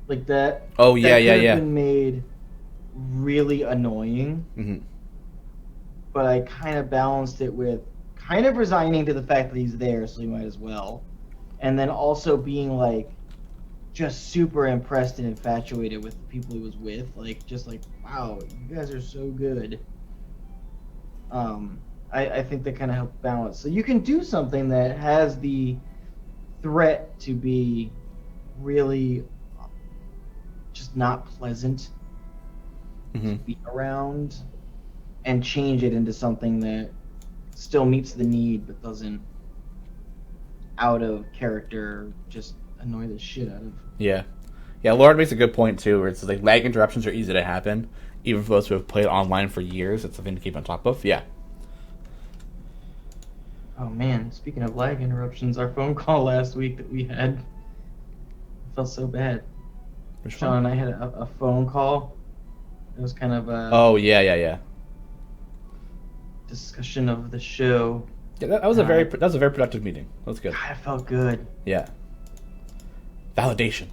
like that. Oh yeah, that could have been made really annoying. Mm-hmm. But I kind of balanced it with kind of resigning to the fact that he's there, so he might as well, and then also being like just super impressed and infatuated with the people he was with, like just like, wow, you guys are so good. I think that kind of helped balance. So you can do something that has the threat to be really just not pleasant to be around, and change it into something that still meets the need but doesn't, out of character, just annoy the shit out of. Yeah, Lord makes a good point too, where it's like lag interruptions are easy to happen, even for those who have played online for years. It's something to keep on top of. Yeah. Oh man, speaking of lag interruptions, our phone call last week that we had, I felt so bad. Shawn and I had a phone call It was kind of a yeah. discussion of the show. Yeah, that was a very productive meeting. That was good. God, it felt good. Yeah. Validation.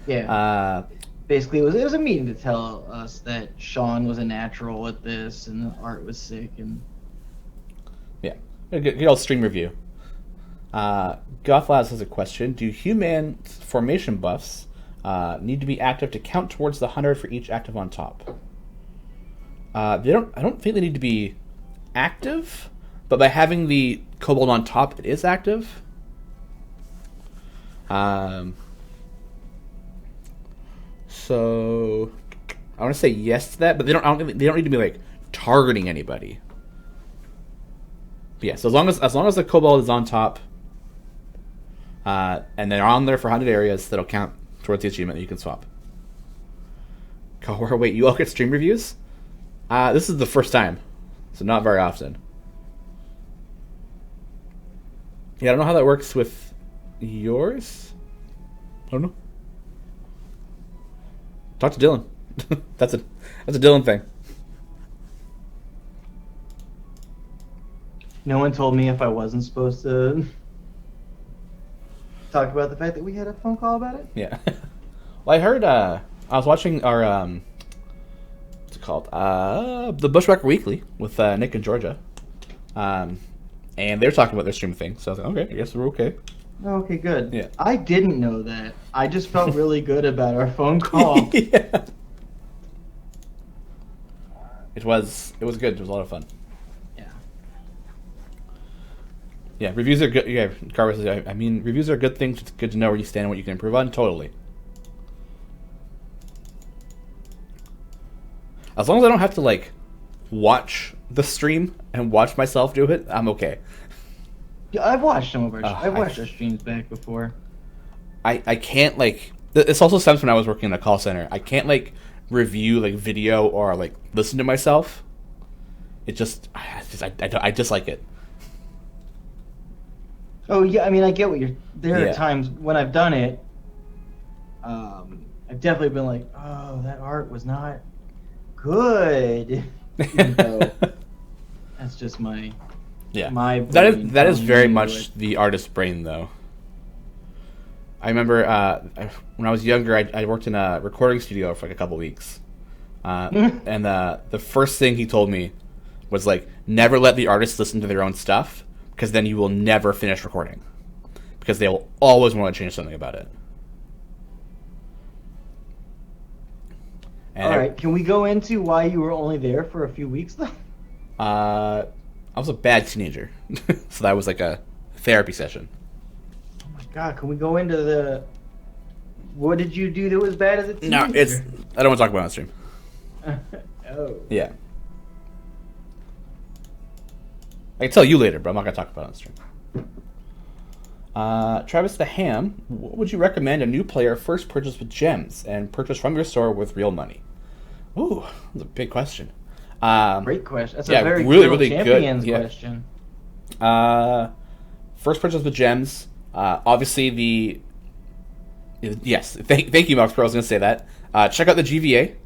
Yeah. Basically, it was a meeting to tell us that Shawn was a natural at this, and the art was sick, and yeah, good old stream review. Gothlas has a question: do human formation buffs need to be active to count towards the 100 for each active on top? They don't. I don't think they need to be active, but by having the kobold on top, it is active. So I want to say yes to that, but they don't need to be like targeting anybody. But yeah, so as long as the kobold is on top, and they're on there for 100 areas, that'll count towards the achievement that you can swap. Wait, you all get stream reviews? This is the first time, so not very often. Yeah, I don't know how that works with yours. I don't know. Talk to Dylan. That's a Dylan thing. No one told me if I wasn't supposed to talk about the fact that we had a phone call about it. Yeah. Well, I heard. I was watching our what's it called? The Bushwhacker Weekly with Nick and Georgia, and they're talking about their stream thing. So I was like, okay, I guess we're okay. Okay, good. Yeah. I didn't know that. I just felt really good about our phone call. Yeah. It was good. It was a lot of fun. Yeah. Yeah, reviews are good. Yeah, Carver says, I mean, reviews are a good thing. It's good to know where you stand and what you can improve on. Totally. As long as I don't have to, like, watch the stream and watch myself do it, I'm okay. Yeah, I've watched some of our our streams back before. I can't, like... This also stems when I was working in a call center. I can't, like, review, like, video or, like, listen to myself. I dislike it. Oh, yeah, I mean, I get what you're... There are times when I've done it, I've definitely been like, oh, that art was not good. Even though that's just my... Yeah, my that is very much the artist's brain, though. I remember when I was younger, I worked in a recording studio for like a couple weeks, and the first thing he told me was like, never let the artists listen to their own stuff, because then you will never finish recording, because they will always want to change something about it. And all right, can we go into why you were only there for a few weeks, though? I was a bad teenager, so that was like a therapy session. Oh my god, can we go into the... What did you do that was bad as a teenager? No, I don't want to talk about it on stream. Oh. Yeah. I can tell you later, but I'm not going to talk about it on stream. Travis the Ham, what would you recommend a new player first purchase with gems and purchase from your store with real money? Ooh, that's a big question. Great question. That's a very really champions good question. First purchase with gems. Obviously yes. Thank you, Max Pro. I was going to say that. Check out the GVA.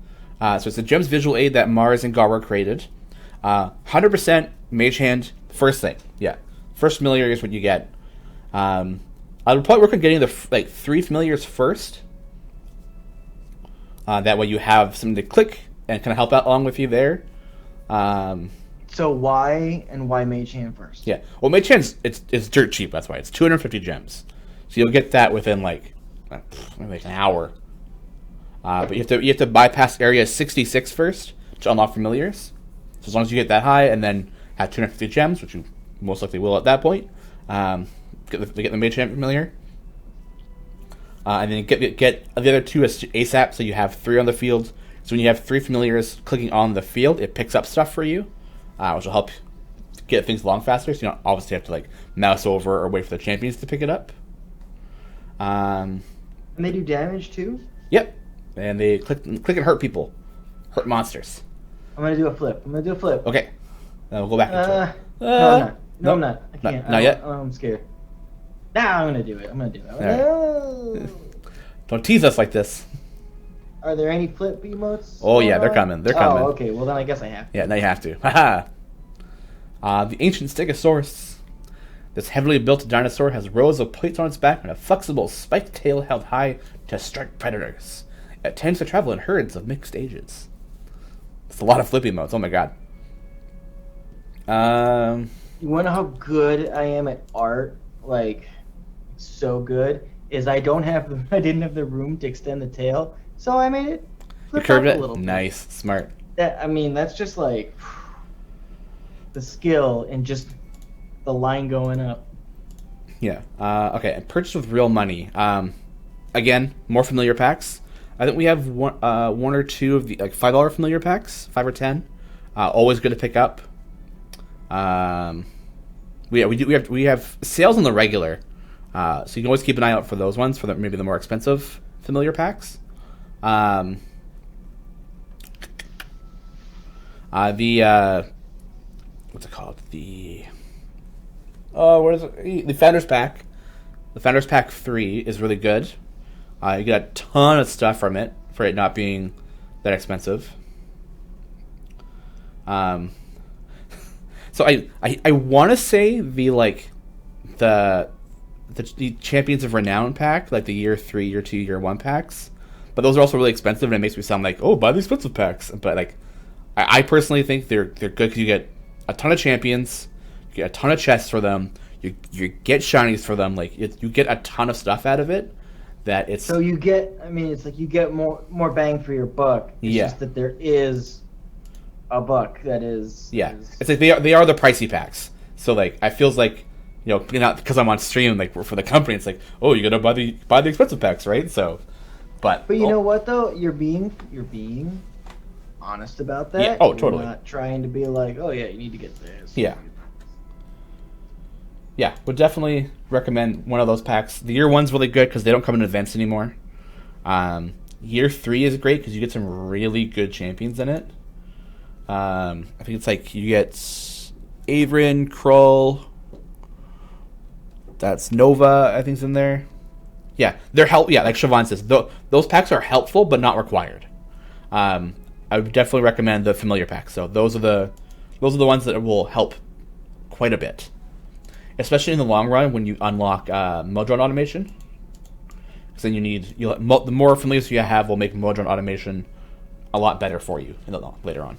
So it's the gems visual aid that Mars and Garwar created. 100% mage hand. First thing, yeah. First familiar is what you get. I would probably work on getting the 3 familiars first. That way you have something to click and kind of help out along with you there. So why Mage Hand first? Yeah, well, Mage Hand's it's dirt cheap. That's why it's 250 gems. So you'll get that within like an hour. But you have to bypass area 66 first to unlock familiars. So as long as you get that high and then have 250 gems, which you most likely will at that point, get the Mage Hand familiar. And then get the other 2 ASAP, so you have 3 on the field. So when you have 3 familiars clicking on the field, it picks up stuff for you, which will help get things along faster. So you don't obviously have to like mouse over or wait for the champions to pick it up. And they do damage too? Yep. And they click and hurt people. Hurt monsters. I'm going to do a flip. Okay. Then we'll go back into it. No, I'm not. I can't. Not yet? I'm scared. Nah, I'm going to do it. Right. Don't tease us like this. Are there any flip emotes? Oh yeah, they're coming. They're coming. Oh, okay. Well, then I guess I have to. Yeah, now you have to. Haha. The ancient Stegosaurus. This heavily built dinosaur has rows of plates on its back and a flexible spiked tail held high to strike predators. It tends to travel in herds of mixed ages. It's a lot of flippy modes. Oh my god. You want to know how good I am at art? Like, so good. Is I didn't have the room to extend the tail, so I made it flip You curved up it? a little bit. Nice. Smart. That's just like the skill and just the line going up. Yeah. Okay. And purchase with real money. Again, more familiar packs. I think we have one or two of the like $5 familiar packs, 5 or 10. Always good to pick up. We have sales on the regular, so you can always keep an eye out for those ones for maybe the more expensive familiar packs. What's it called? What is it? The Founders Pack. The Founders Pack 3 is really good. You get a ton of stuff from it for it not being that expensive. So I want to say the Champions of Renown pack, like the year 3, year 2, year 1 packs, but those are also really expensive, and it makes me sound like, oh, buy the expensive packs. But like, I personally think they're good because you get a ton of champions, you get a ton of chests for them, you get shinies for them, like you get a ton of stuff out of it. That it's so you get. I mean, it's like you get more bang for your buck. It's just that there is a buck that is. Yeah, it's like they are the pricey packs. So like, I feels like, you know, not because I'm on stream like for the company. It's like, oh, you gotta buy the expensive packs, right? So, but you know what though, you're being honest about that. Yeah. Oh, totally. You're not trying to be like, oh yeah, you need to get this. Yeah. Yeah, would definitely recommend one of those packs. The year 1's really good because they don't come in events anymore. Year 3 is great because you get some really good champions in it. I think it's like you get Averin, Krull. That's Nova, I think's in there. Yeah, they're Yeah, like Siobhan says, those packs are helpful but not required. I would definitely recommend the familiar packs. So those are the ones that will help quite a bit. Especially in the long run when you unlock Modron automation. Because then the more familiars you have will make Modron automation a lot better for you later on.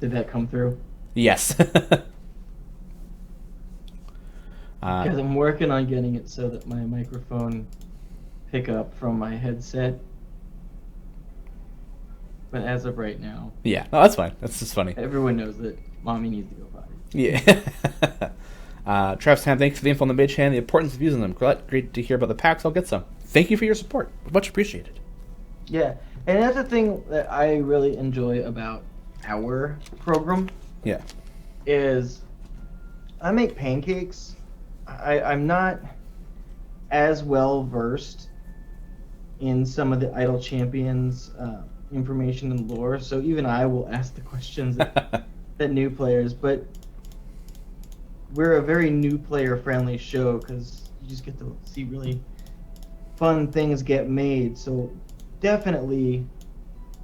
Did that come through? Yes. Because I'm working on getting it so that my microphone pickup from my headset. But as of right now... Yeah, no, that's fine. That's just funny. Everyone knows that Mommy needs to go potty. Yeah. Travis Ham, thanks for the info on the mage hand, the importance of using them. Great to hear about the packs. I'll get some. Thank you for your support. Much appreciated. Yeah, and that's the thing that I really enjoy about our program. Yeah. Is I make pancakes. I'm not as well versed in some of the Idle Champions information and lore, so even I will ask the questions that new players, but we're a very new player friendly show because you just get to see really fun things get made, so definitely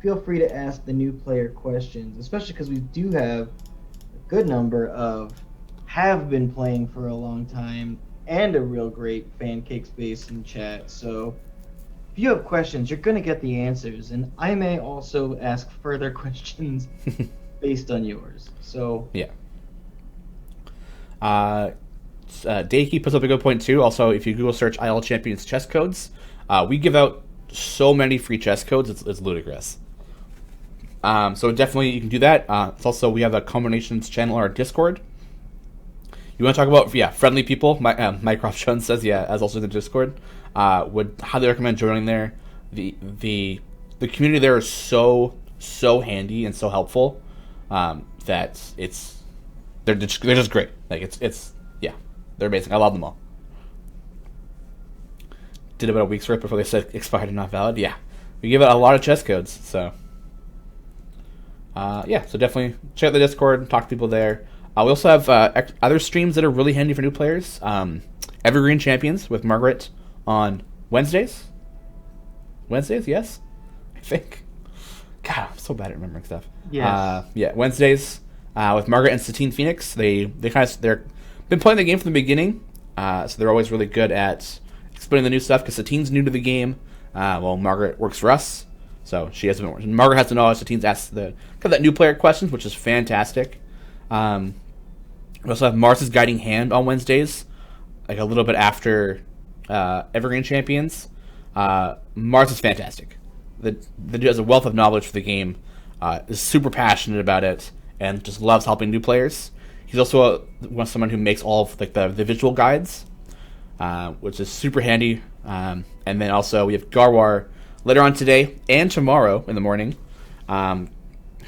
feel free to ask the new player questions, especially because we do have a good number of have been playing for a long time and a real great pancake space in chat, so if you have questions, you're going to get the answers, and I may also ask further questions based on yours. So yeah. Dakey puts up a good point too. Also, if you Google search IL Champions chess codes, we give out so many free chess codes, it's ludicrous. So definitely you can do that. It's also, we have a combinations channel on our Discord. You want to talk about friendly people? Mycroft Jones says as also in the Discord. Would highly recommend joining there. The community there is so handy and so helpful that they're just great. Like it's they're amazing. I love them all. Did about a week's worth before they said expired and not valid. Yeah, we give out a lot of chess codes. So so definitely check out the Discord, talk to people there. We also have other streams that are really handy for new players. Evergreen Champions with Margaret on Wednesdays. Wednesdays, yes, I think. God, I'm so bad at remembering stuff. Yes. Wednesdays with Margaret and Satine Phoenix. They're been playing the game from the beginning, so they're always really good at explaining the new stuff. Because Satine's new to the game, Margaret works for us, so Margaret has to know. Satine's asked that new player questions, which is fantastic. We also have Mars's Guiding Hand on Wednesdays, like a little bit after Evergreen Champions. Mars is fantastic. The dude has a wealth of knowledge for the game, is super passionate about it, and just loves helping new players. He's also someone who makes all of the visual guides, which is super handy. And then also we have Garwar later on today and tomorrow in the morning,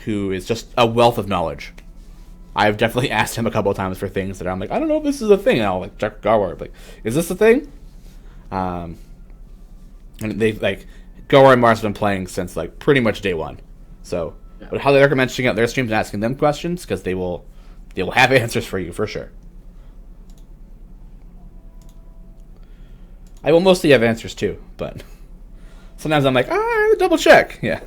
who is just a wealth of knowledge. I've definitely asked him a couple of times for things that I'm like, I don't know if this is a thing, and I'll check Garwar, like, is this a thing? And they've Garwar and Mars have been playing since pretty much day one. So I would highly recommend checking out their streams and asking them questions, because they will have answers for you for sure. I will mostly have answers too, but sometimes I'm like, double check. Yeah.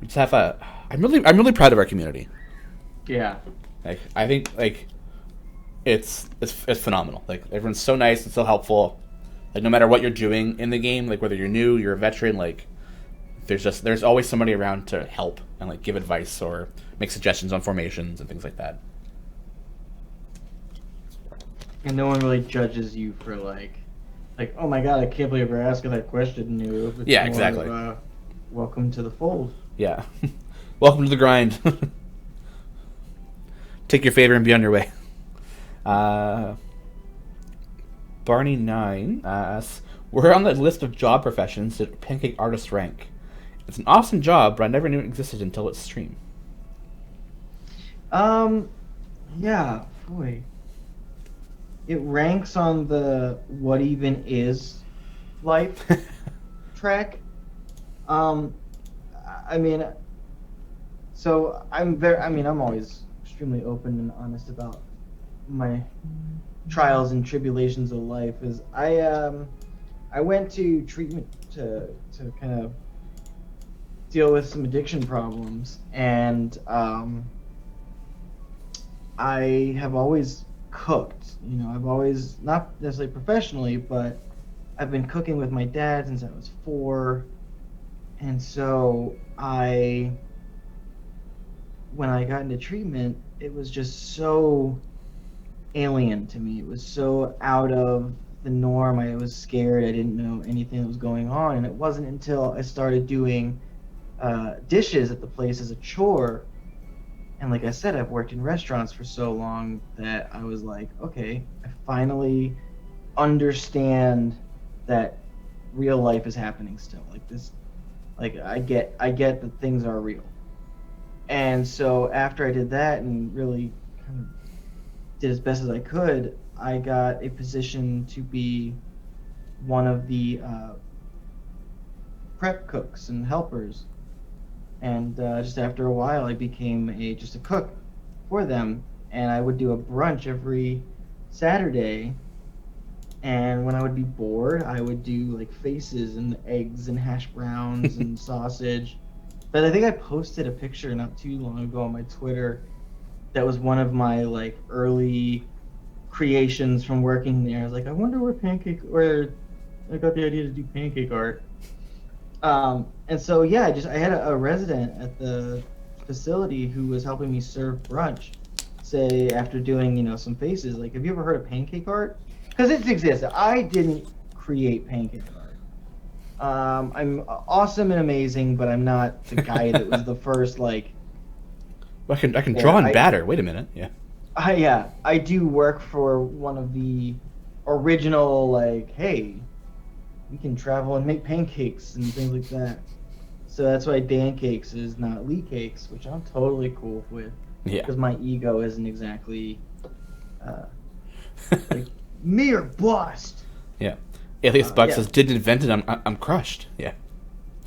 We just have I'm really proud of our community. Yeah. I think it's phenomenal. Everyone's so nice and so helpful. No matter what you're doing in the game, whether you're new, you're a veteran, there's always somebody around to help and give advice or make suggestions on formations and things like that. And no one really judges you for oh my god, I can't believe you're asking that question. Yeah, exactly. Welcome to the fold. Yeah. Welcome to the grind. Take your favor and be on your way. Barney9 asks, we're on the list of job professions that pancake artists rank. It's an awesome job, but I never knew it existed until its stream. Yeah, boy. It ranks on the what even is life track. I'm always extremely open and honest about my trials and tribulations of life. I went to treatment to kind of deal with some addiction problems, and I have always cooked. I've always, not necessarily professionally, but I've been cooking with my dad since I was 4. And so when I got into treatment, it was just so alien to me. It was so out of the norm. I was scared. I didn't know anything that was going on. And it wasn't until I started doing dishes at the place as a chore. And like I said, I've worked in restaurants for so long that I was like, okay, I finally understand that real life is happening still. I get that things are real. And so after I did that and really kind of did as best as I could, I got a position to be one of the prep cooks and helpers. And just after a while, I became just a cook for them. And I would do a brunch every Saturday. And when I would be bored, I would do faces and eggs and hash browns and sausage. But I think I posted a picture not too long ago on my Twitter that was one of my early creations from working there. I was like, I wonder where I got the idea to do pancake art. And so I had a resident at the facility who was helping me serve brunch say, after doing some faces, have you ever heard of pancake art? Because it exists. I didn't create pancake art. I'm awesome and amazing, but I'm not the guy that was the first I can draw and batter. Wait a minute. Yeah. I do work for one of the original hey, we can travel and make pancakes and things like that. So that's why Dan Cakes is not Lee Cakes, which I'm totally cool with. Yeah. Because my ego isn't exactly me or bust. Yeah. Alias Buck says, didn't invent it, I'm crushed. Yeah.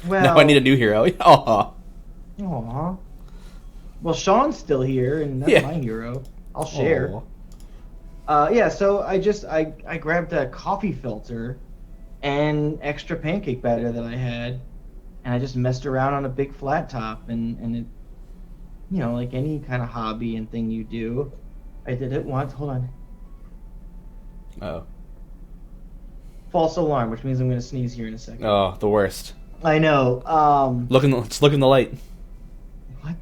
Well, now I need a new hero. Oh. Aw. Well, Shawn's still here, and that's my hero. I'll share. Yeah, so I grabbed a coffee filter and extra pancake batter that I had, and I just messed around on a big flat top, and it, like any kind of hobby and thing you do, I did it once. Hold on. Oh. False alarm, which means I'm going to sneeze here in a second. Oh, the worst. I know. Just look in the light. What?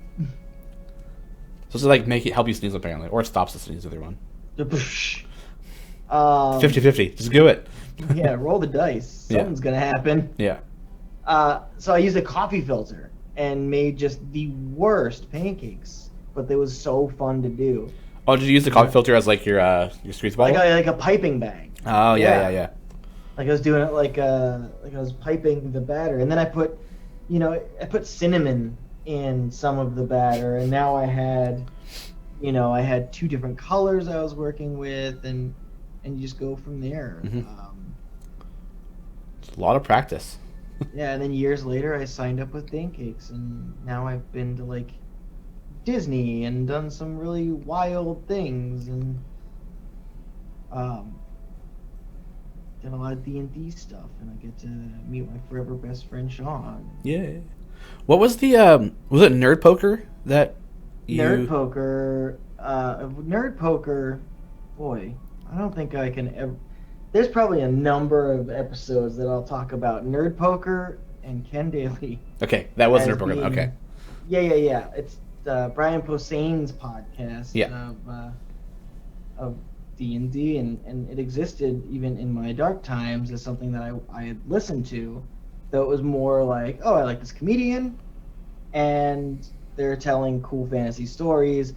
So it's like help you sneeze apparently, or it stops the sneeze, either one. 50-50. Just do it. Yeah, roll the dice. Something's gonna happen. Yeah. So I used a coffee filter and made just the worst pancakes, but they was so fun to do. Oh, did you use the coffee filter as like your squeeze bottle? Like a piping bag. Oh yeah. Like I was doing it like I was piping the batter, and then I put cinnamon in some of the batter, and now I had 2 different colors I was working with, and you just go from there. Mm-hmm. It's a lot of practice. Yeah, and then years later I signed up with pancakes, and now I've been to like Disney and done some really wild things, and did a lot of D&D stuff, and I get to meet my forever best friend Shawn. Yeah. What was the was it Nerd Poker that you... Nerd Poker, boy, I don't think I can ever... There's probably a number of episodes that I'll talk about Nerd Poker and Ken Daly. Okay, that was Nerd Poker. Okay. Yeah. It's Brian Posehn's podcast of D&D, and it existed even in my dark times as something that I had listened to. Though it was more like, oh, I like this comedian, and they're telling cool fantasy stories.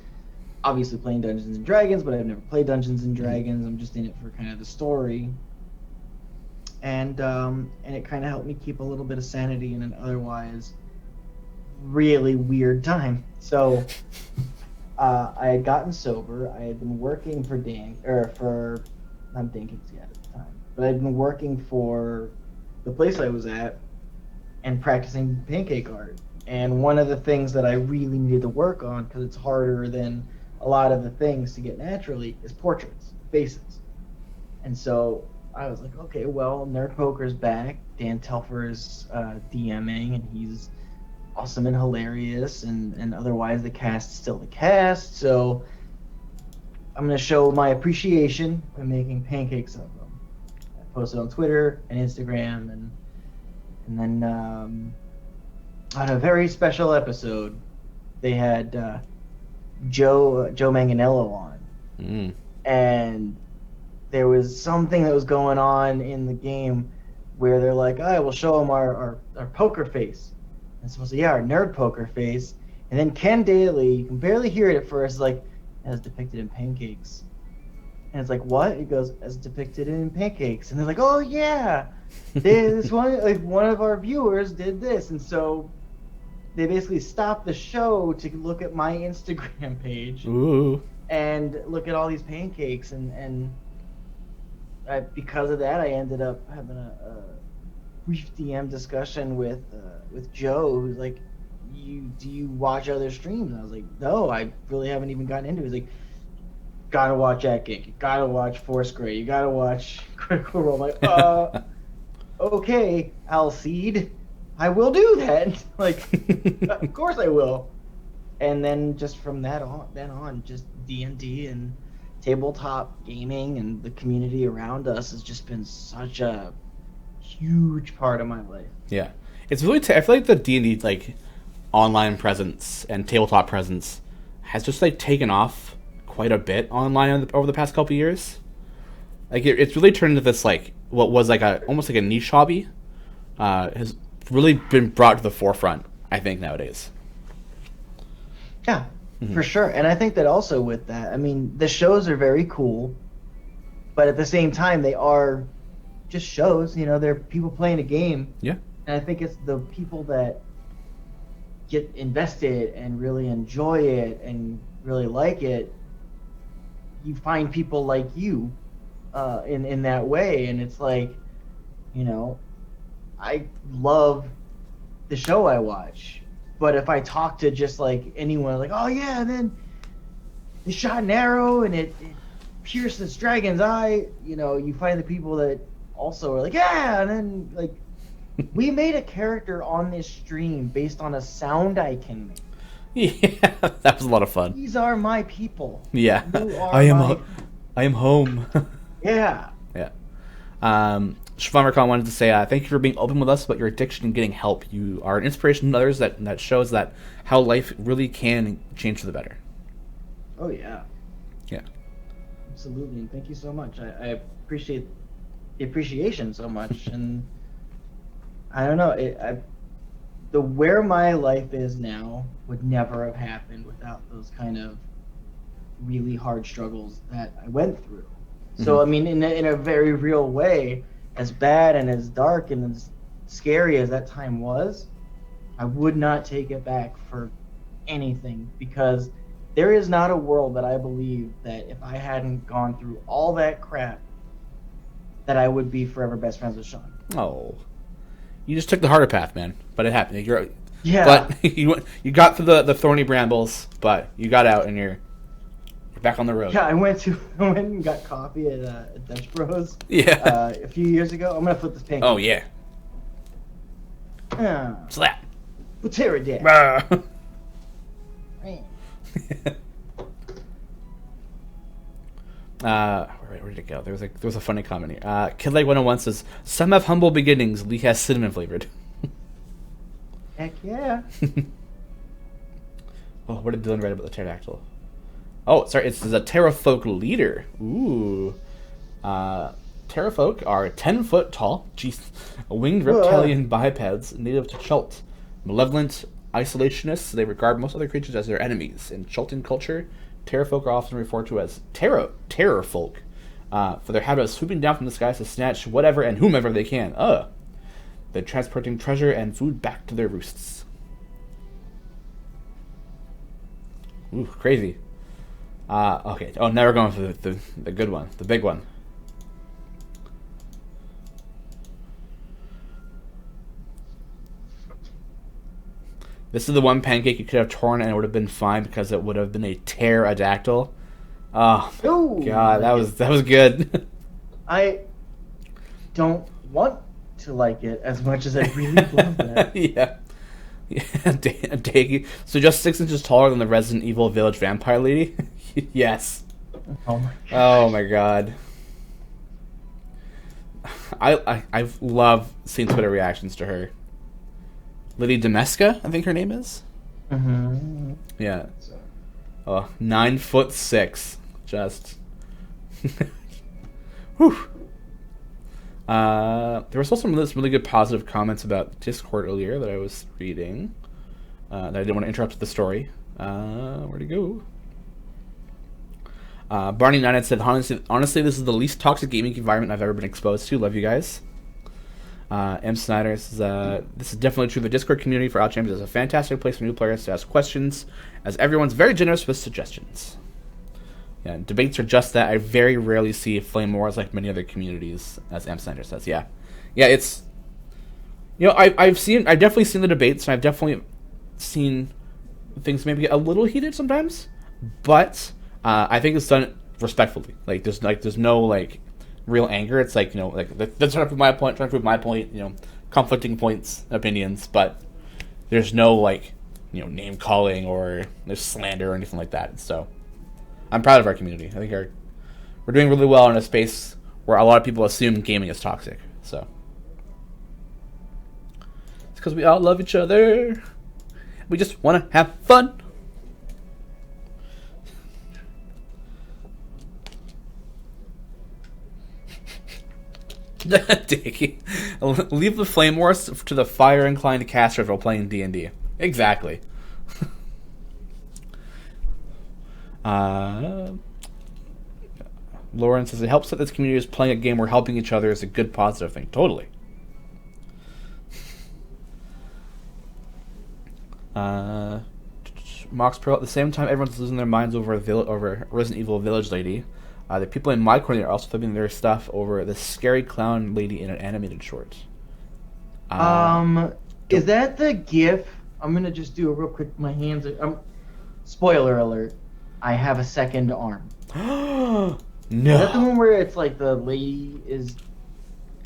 Obviously playing Dungeons and Dragons, but I've never played Dungeons and Dragons. I'm just in it for kind of the story. And it kind of helped me keep a little bit of sanity in an otherwise really weird time. So I had gotten sober. I had been working for not Dankings yet at the time, but I'd been working for the place I was at and practicing pancake art. And one of the things that I really needed to work on, because it's harder than a lot of the things to get naturally, is portraits, faces. And so I was like, okay, well, Nerd Poker's back. Dan Telfer is DMing, and he's awesome and hilarious, and otherwise the cast's still the cast. So I'm going to show my appreciation by making pancakes of them. I posted on Twitter and Instagram, and then on a very special episode, they had Joe Manganiello on, and there was something that was going on in the game where they're like, "All right, we'll show them our poker face," and so our nerd poker face, and then Ken Daly, you can barely hear it at first, like, as depicted in pancakes, and it's like, what? He goes, as depicted in pancakes, and they're like, oh yeah, this one of our viewers did this, and so they basically stopped the show to look at my Instagram page. Ooh. And look at all these pancakes, and because of that, I ended up having a brief DM discussion with Joe, who's like, do you watch other streams? And I was like, no, I really haven't even gotten into it. He's like, gotta watch Geek, you gotta watch Foursquare, you gotta watch Critical Role. I'm like, okay, Alcide, I will do that. Like, of course I will. And then just from then on, just D&D and tabletop gaming and the community around us has just been such a huge part of my life. Yeah, it's really. I feel like the D&D like online presence and tabletop presence has just like taken off quite a bit online over the past couple of years. Like it's really turned into this like what was like almost like a niche hobby. Has really been brought to the forefront, I think, nowadays. Yeah, for sure. And I think that also with that, I mean, the shows are very cool, but at the same time, they are just shows. You know, they're people playing a game. Yeah. And I think it's the people that get invested and really enjoy it and really like it. You find people like you in that way, and it's like, you know, I love the show I watch, But if I talk to just like anyone, like, oh yeah, and then they shot an arrow and it pierced this dragon's eye, you find the people that also are like, yeah, and then like we made a character on this stream based on a sound I can make. Yeah, that was a lot of fun. These are my people. Yeah, I am home. Yeah. Yeah. Shvamarcon wanted to say, thank you for being open with us about your addiction and getting help. You are an inspiration to others that shows that how life really can change for the better. Oh, yeah. Yeah. Absolutely. And thank you so much. I appreciate the appreciation so much. And I don't know, where my life is now would never have happened without those kind of really hard struggles that I went through. So, I mean, in a very real way, as bad and as dark and as scary as that time was, I would not take it back for anything, because there is not a world that I believe that if I hadn't gone through all that crap, that I would be forever best friends with Shawn. Oh. You just took the harder path, man. But it happened. Yeah. But you got through the thorny brambles, but you got out and you're back on the road. Yeah, I went and got coffee at Dutch Bros. Yeah. A few years ago. I'm gonna flip this pancake. Oh yeah. Slap. Pterodactyl. Where did it go? There was a funny comment here. Kidleg 101 says, "Some have humble beginnings. Lee has cinnamon flavored." Heck yeah. Oh, what did Dylan write about the pterodactyl? Oh, sorry, it's a Terrafolk leader. Ooh. Terrafolk are 10-foot tall, winged reptilian bipeds native to Chult. Malevolent isolationists, they regard most other creatures as their enemies. In Chultan culture, Terrafolk are often referred to as Terrorfolk, for their habit of swooping down from the skies to snatch whatever and whomever they can. They're transporting treasure and food back to their roosts. Ooh, crazy. Okay. Oh, now we're going for the good one, the big one. This is the one pancake you could have torn and it would have been fine because it would have been a pterodactyl. Oh, ooh, God, that was good. I don't want to like it as much as I really love that. Yeah. Yeah, so just 6 inches taller than the Resident Evil Village vampire lady? Yes. Oh my gosh. Oh my God. I love seeing Twitter reactions to her. Lily Demesca, I think her name is. Mm-hmm. Yeah. Oh, 9'6". Just. Whew. There was also some really good positive comments about Discord earlier that I was reading. That I didn't want to interrupt the story. Where'd it go? Barney United said, honestly, this is the least toxic gaming environment I've ever been exposed to. Love you guys. M. Snyder says, this is definitely true. The Discord community for Out Champions is a fantastic place for new players to ask questions, as everyone's very generous with suggestions. Yeah, debates are just that. I very rarely see flame wars like many other communities, as M. Snyder says. Yeah, it's, I've definitely seen the debates, and I've definitely seen things maybe get a little heated sometimes, but I think it's done respectfully. There's no real anger. It's let's try to prove my point, conflicting points, opinions, but there's no name calling or there's slander or anything like that. So I'm proud of our community. I think we're doing really well in a space where a lot of people assume gaming is toxic. So it's because we all love each other. We just want to have fun. Leave the flame wars to the fire-inclined casters while playing D&D. Exactly. Lauren says, it helps that this community is playing a game where helping each other is a good, positive thing. Totally. Mox Pro, at the same time everyone's losing their minds over Resident Evil Village Lady, the people in my corner are also flipping their stuff over the scary clown lady in an animated short. Is that the GIF I'm gonna just do it real quick. My hands are. Spoiler alert. I have a second arm. No. Is that the one where it's like the lady is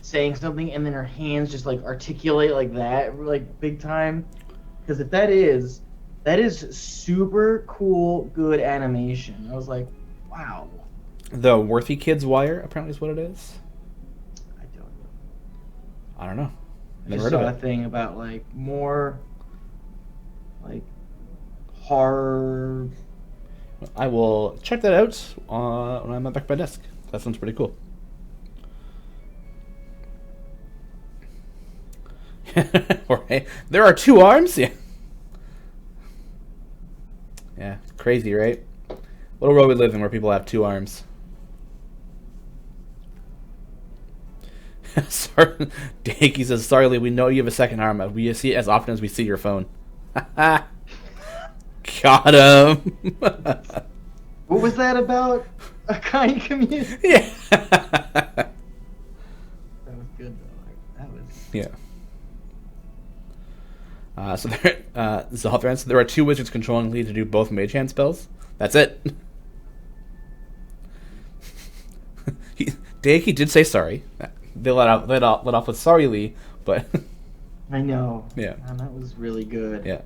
saying something and then her hands just like articulate like that, like big time? Because if that is super cool, good animation. I was like, wow. The Worthy Kids wire apparently is what it is. I don't know. Never heard of it. I saw a thing about like more like horror. I will check that out when I'm back at my desk. That sounds pretty cool. Right. There are 2 arms? Yeah. Yeah. Crazy, right? What a world we live in where people have 2 arms. Sorry. Danky says, sorry, Lee, we know you have a second arm. We see it as often as we see your phone. Got him. What was that about? A kind community? Yeah. That was good, though. That was... Yeah. So there are 2 wizards controlling Lee to do both mage hand spells. That's it. Danky did say sorry. They let off with sorry, Lee, but I know. Yeah. Man, that was really good. Yeah.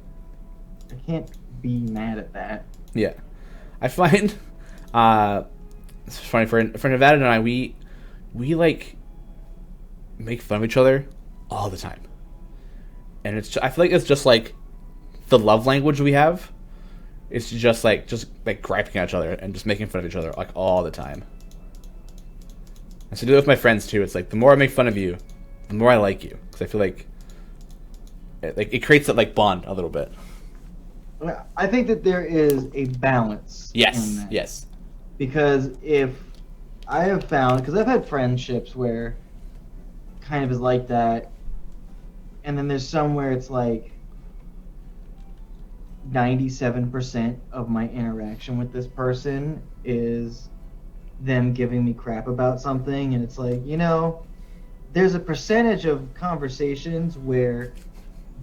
I can't be mad at that. Yeah. I find it's funny for Nevada and I, we like make fun of each other all the time. And I feel like it's just like the love language we have. It's just like griping at each other and just making fun of each other like all the time. And so I do it with my friends too. It's like the more I make fun of you, the more I like you, because I feel like it creates that like bond a little bit. I think that there is a balance. Yes. In that. Yes. Because if I have found, because I've had friendships where kind of is like that, and then there's some where it's like 97% of my interaction with this person is them giving me crap about something, and it's like, there's a percentage of conversations where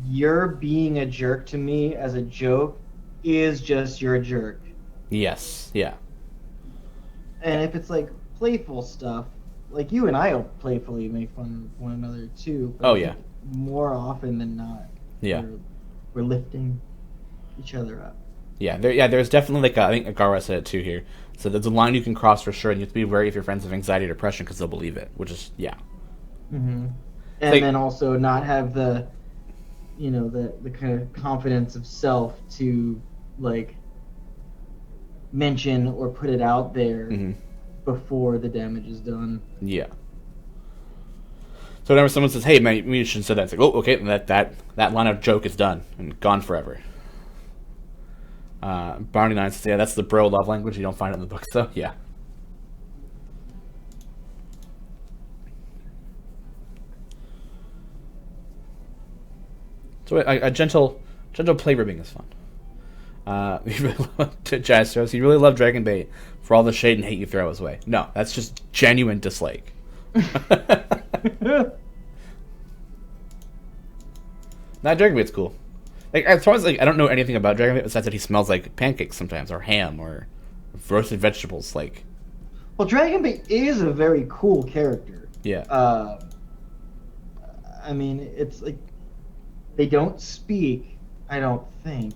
you're being a jerk to me as a joke is just you're a jerk. Yes. Yeah. And if it's like playful stuff, like you and I will playfully make fun of one another too. But yeah. More often than not. Yeah. We're lifting each other up. Yeah. There's definitely I think Agara said it too here. So there's a line you can cross for sure, and you have to be wary if your friends have anxiety or depression because they'll believe it, which is, yeah. Mm-hmm. And then also not have the kind of confidence of self to, like, mention or put it out there before the damage is done. Yeah. So whenever someone says, hey, man, you shouldn't say that, it's like, oh, okay, that line of joke is done and gone forever. Barney 9 says, yeah, that's the bro love language. You don't find it in the book, so yeah. So a gentle play ribbing is fun. Jazz says, you really love Dragon Bait for all the shade and hate you throw his way. No, that's just genuine dislike. Nah, Dragon Bait's cool. Like, as far as I don't know anything about Dragon Bait besides that he smells like pancakes sometimes, or ham, or roasted vegetables. Like, well, Dragon Bait is a very cool character. Yeah. I mean, it's like they don't speak. I don't think.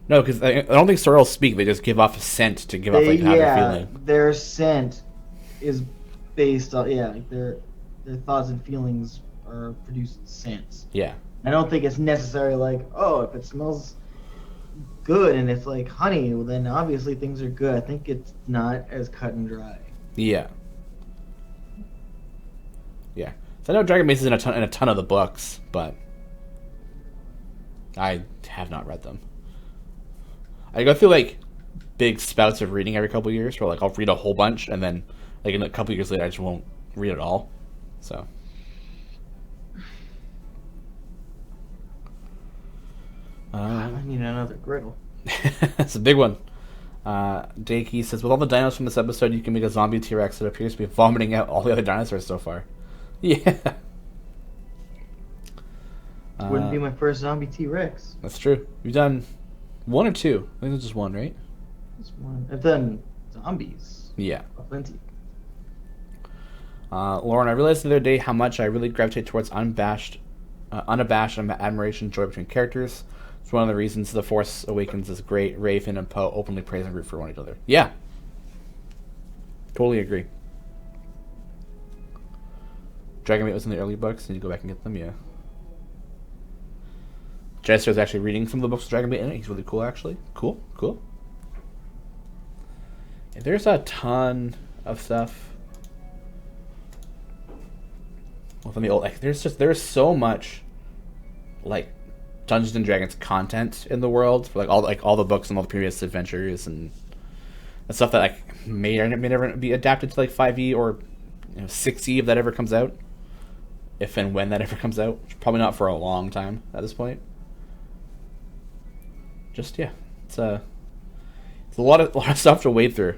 No, because I don't think sorrels speak. They just give off a scent to give off like how they're feeling. Their scent is based on like their thoughts and feelings are produced scents. Yeah. I don't think it's necessarily like, oh, if it smells good and it's like honey, well, then obviously things are good. I think it's not as cut and dry. Yeah. Yeah. So I know Dragon Bait is in a ton of the books, but I have not read them. I go through like big spouts of reading every couple of years, where like I'll read a whole bunch and then like in a couple of years later I just won't read it all. So. I need another griddle. That's a big one. Dakey says, with all the dinos from this episode, you can make a zombie T-Rex that appears to be vomiting out all the other dinosaurs so far. Yeah. Wouldn't be my first zombie T-Rex. That's true. You've done 1 or 2. I think it's just 1, right? Just 1. I've done zombies. Yeah. Plenty. Lauren, I realized the other day how much I really gravitate towards unabashed admiration, joy between characters. It's one of the reasons The Force Awakens is great. Rey, Finn, and Poe openly praise and root for one another. Yeah. Totally agree. Dragon Maid was in the early books. Need to go back and get them, yeah. Jester is actually reading some of the books with Dragon Maid in it. He's really cool, actually. Cool. Yeah, there's a ton of stuff. Well, from the old, there's so much, like, Dungeons and Dragons content in the world for all the books and all the previous adventures and stuff that may or may never be adapted to 5e or 6e if that ever comes out. If and when that ever comes out, probably not for a long time at this point. Just it's a lot of stuff to wade through.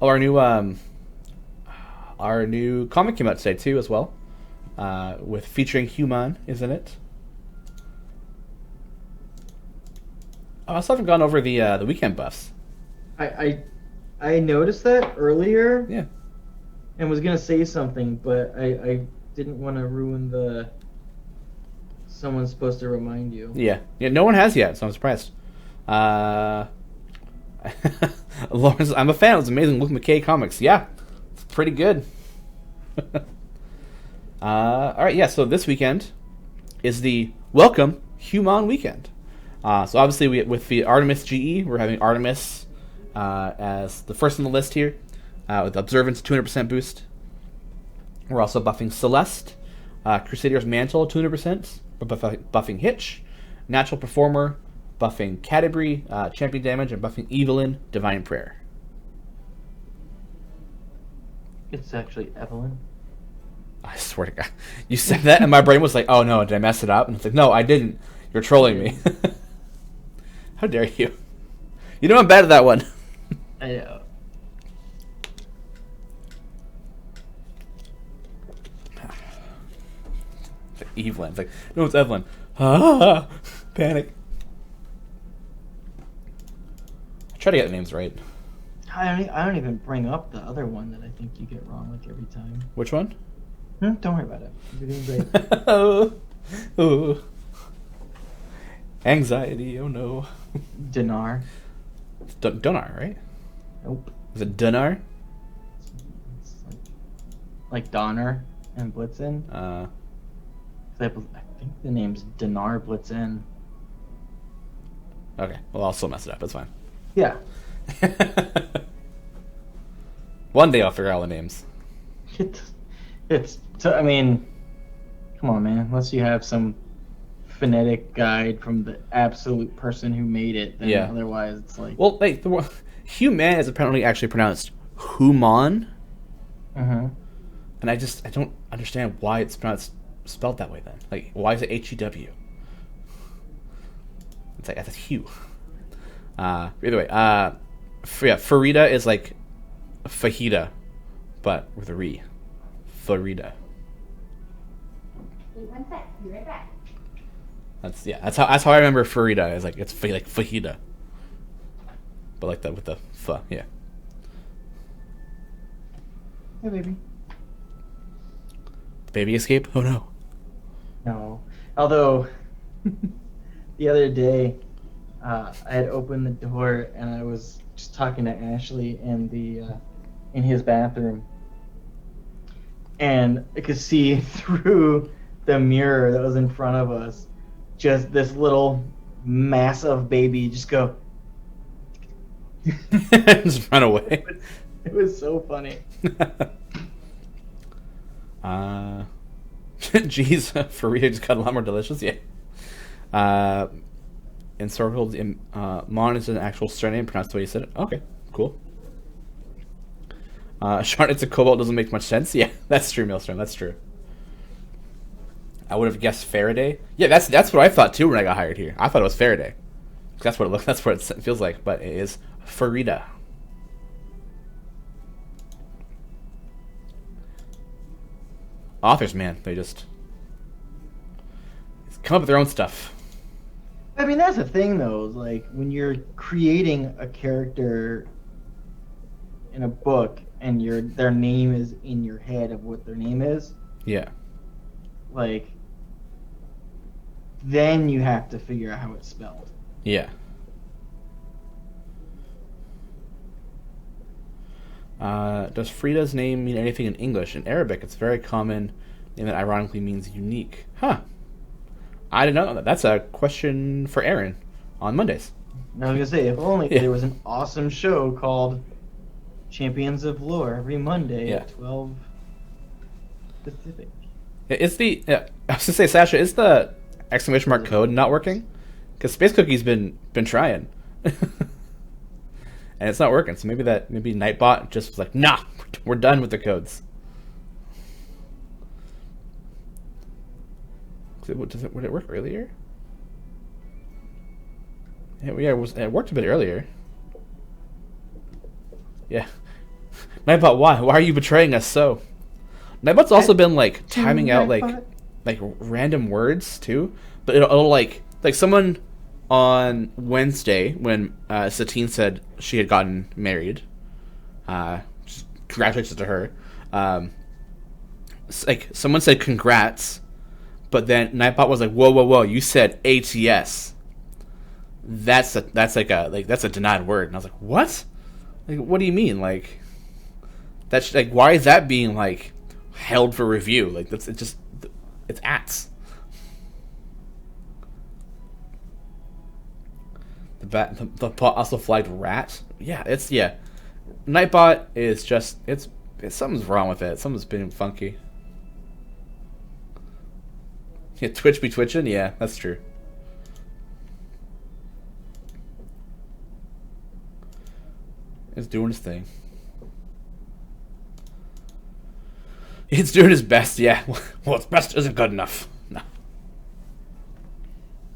Oh, our new comic came out today too, as well, with featuring Human, isn't it? Oh, I still haven't gone over the weekend buffs. I noticed that earlier. Yeah. And was gonna say something, but I didn't want to ruin the. Someone's supposed to remind you. Yeah. No one has yet, so I'm surprised. Lawrence, I'm a fan. It's amazing. Luke McKay comics. Yeah, it's pretty good. All right, yeah. So this weekend is the Welcome Human weekend. So obviously, with the Artemis GE, we're having Artemis as the first on the list here, with Observance 200% boost. We're also buffing Celeste, Crusader's Mantle 200%, buffing Hitch, Natural Performer, buffing Canterbury, Champion Damage, and buffing Evelyn, Divine Prayer. It's actually Evelyn. I swear to God. You said that, and my brain was like, oh no, did I mess it up? And it's like, no, I didn't. You're trolling me. How dare you? You know I'm bad at that one. I know. Evelyn. It's like, no, it's Evelyn. Ah, panic. I try to get the names right. I don't even bring up the other one that I think you get wrong like every time. Which one? Don't worry about it. You're doing great. Oh. Anxiety, oh no. Dinar. It's Donar, right? Nope. Is it Donar? It's like Donner and Blitzen. I think the name's Dinar Blitzen. Okay, well, I'll still mess it up. It's fine. Yeah. One day I'll figure out all the names. I mean, come on, man. Unless you have some phonetic guide from the absolute person who made it, then otherwise it's like... Well, like, human is apparently actually pronounced human. Mm-hmm. And I don't understand why it's spelled that way then. Like, why is it H-E-W? It's like, that's Hugh. Either way, Farida is like fajita, but with a re. Farida. Wait 1 sec. Be right back. That's how I remember Farida. Is like it's like fajita, but like that with the fa. Yeah. Hey, baby. Baby escape? Oh no. No. Although, the other day, I had opened the door and I was just talking to Ashley in his bathroom, and I could see through the mirror that was in front of us, just this little massive baby just go. Just run away. It was so funny. Jeez, Farida just got a lot more delicious. Yeah. Encircled in Mon is an actual surname, pronounced the way you said it. Okay, cool. Shawn, it's a cobalt, doesn't make much sense. Yeah, that's true, Maelstrom. That's true. I would have guessed Faraday. Yeah, that's what I thought too when I got hired here. I thought it was Faraday. That's what it looks. That's what it feels like. But it is Farida. authors, man, they just come up with their own stuff. I mean, that's the thing, though. Like, when you're creating a character in a book and their name is in your head of what their name is. Yeah. Like, then you have to figure out how it's spelled. Yeah. Does Frida's name mean anything in English? In Arabic, it's very common, and that ironically means unique. Huh. I didn't know that. That's a question for Aaron on Mondays. I was going to say, if only there was an awesome show called Champions of Lore every Monday at 12 Pacific. It's the... I was going to say, Sasha, is the exclamation mark code not working? Because Space Cookie's been trying. And it's not working, so maybe Nightbot just was like, nah, we're done with the codes. Would it work earlier? Yeah, it worked a bit earlier. Yeah. Nightbot, why? Why are you betraying us so? Nightbot's also been like timing out like random words too, but it'll like someone on Wednesday when Satine said she had gotten married. Congratulations to her. Like someone said congrats. But then Nightbot was like, "Whoa! You said ATS. That's a denied word." And I was like, "What? Like, what do you mean? Like, that's like, why is that being like held for review? Like, it's ATS." The bot also flagged rat. Yeah, Nightbot is just it's something's wrong with it. Something's been funky. Yeah, Twitch be twitching? Yeah, that's true. It's doing his thing. It's doing his best, yeah. Well, its best isn't good enough. No.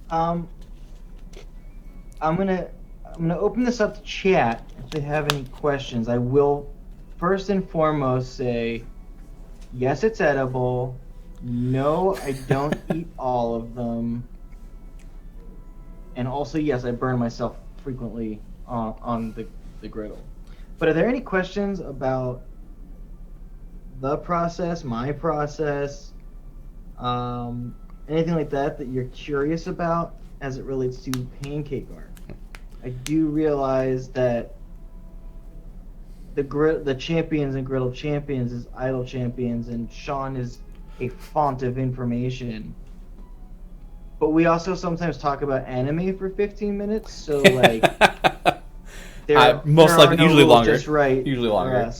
I'm gonna open this up to chat if they have any questions. I will first and foremost say, yes, it's edible. No, I don't eat all of them. And also, yes, I burn myself frequently on the griddle. But are there any questions about the process, my process, anything like that you're curious about as it relates to pancake art? I do realize that the Champions and Griddle Champions is Idol Champions, and Shawn is a font of information. But we also sometimes talk about anime for 15 minutes, so like most likely usually longer. Just right usually longer,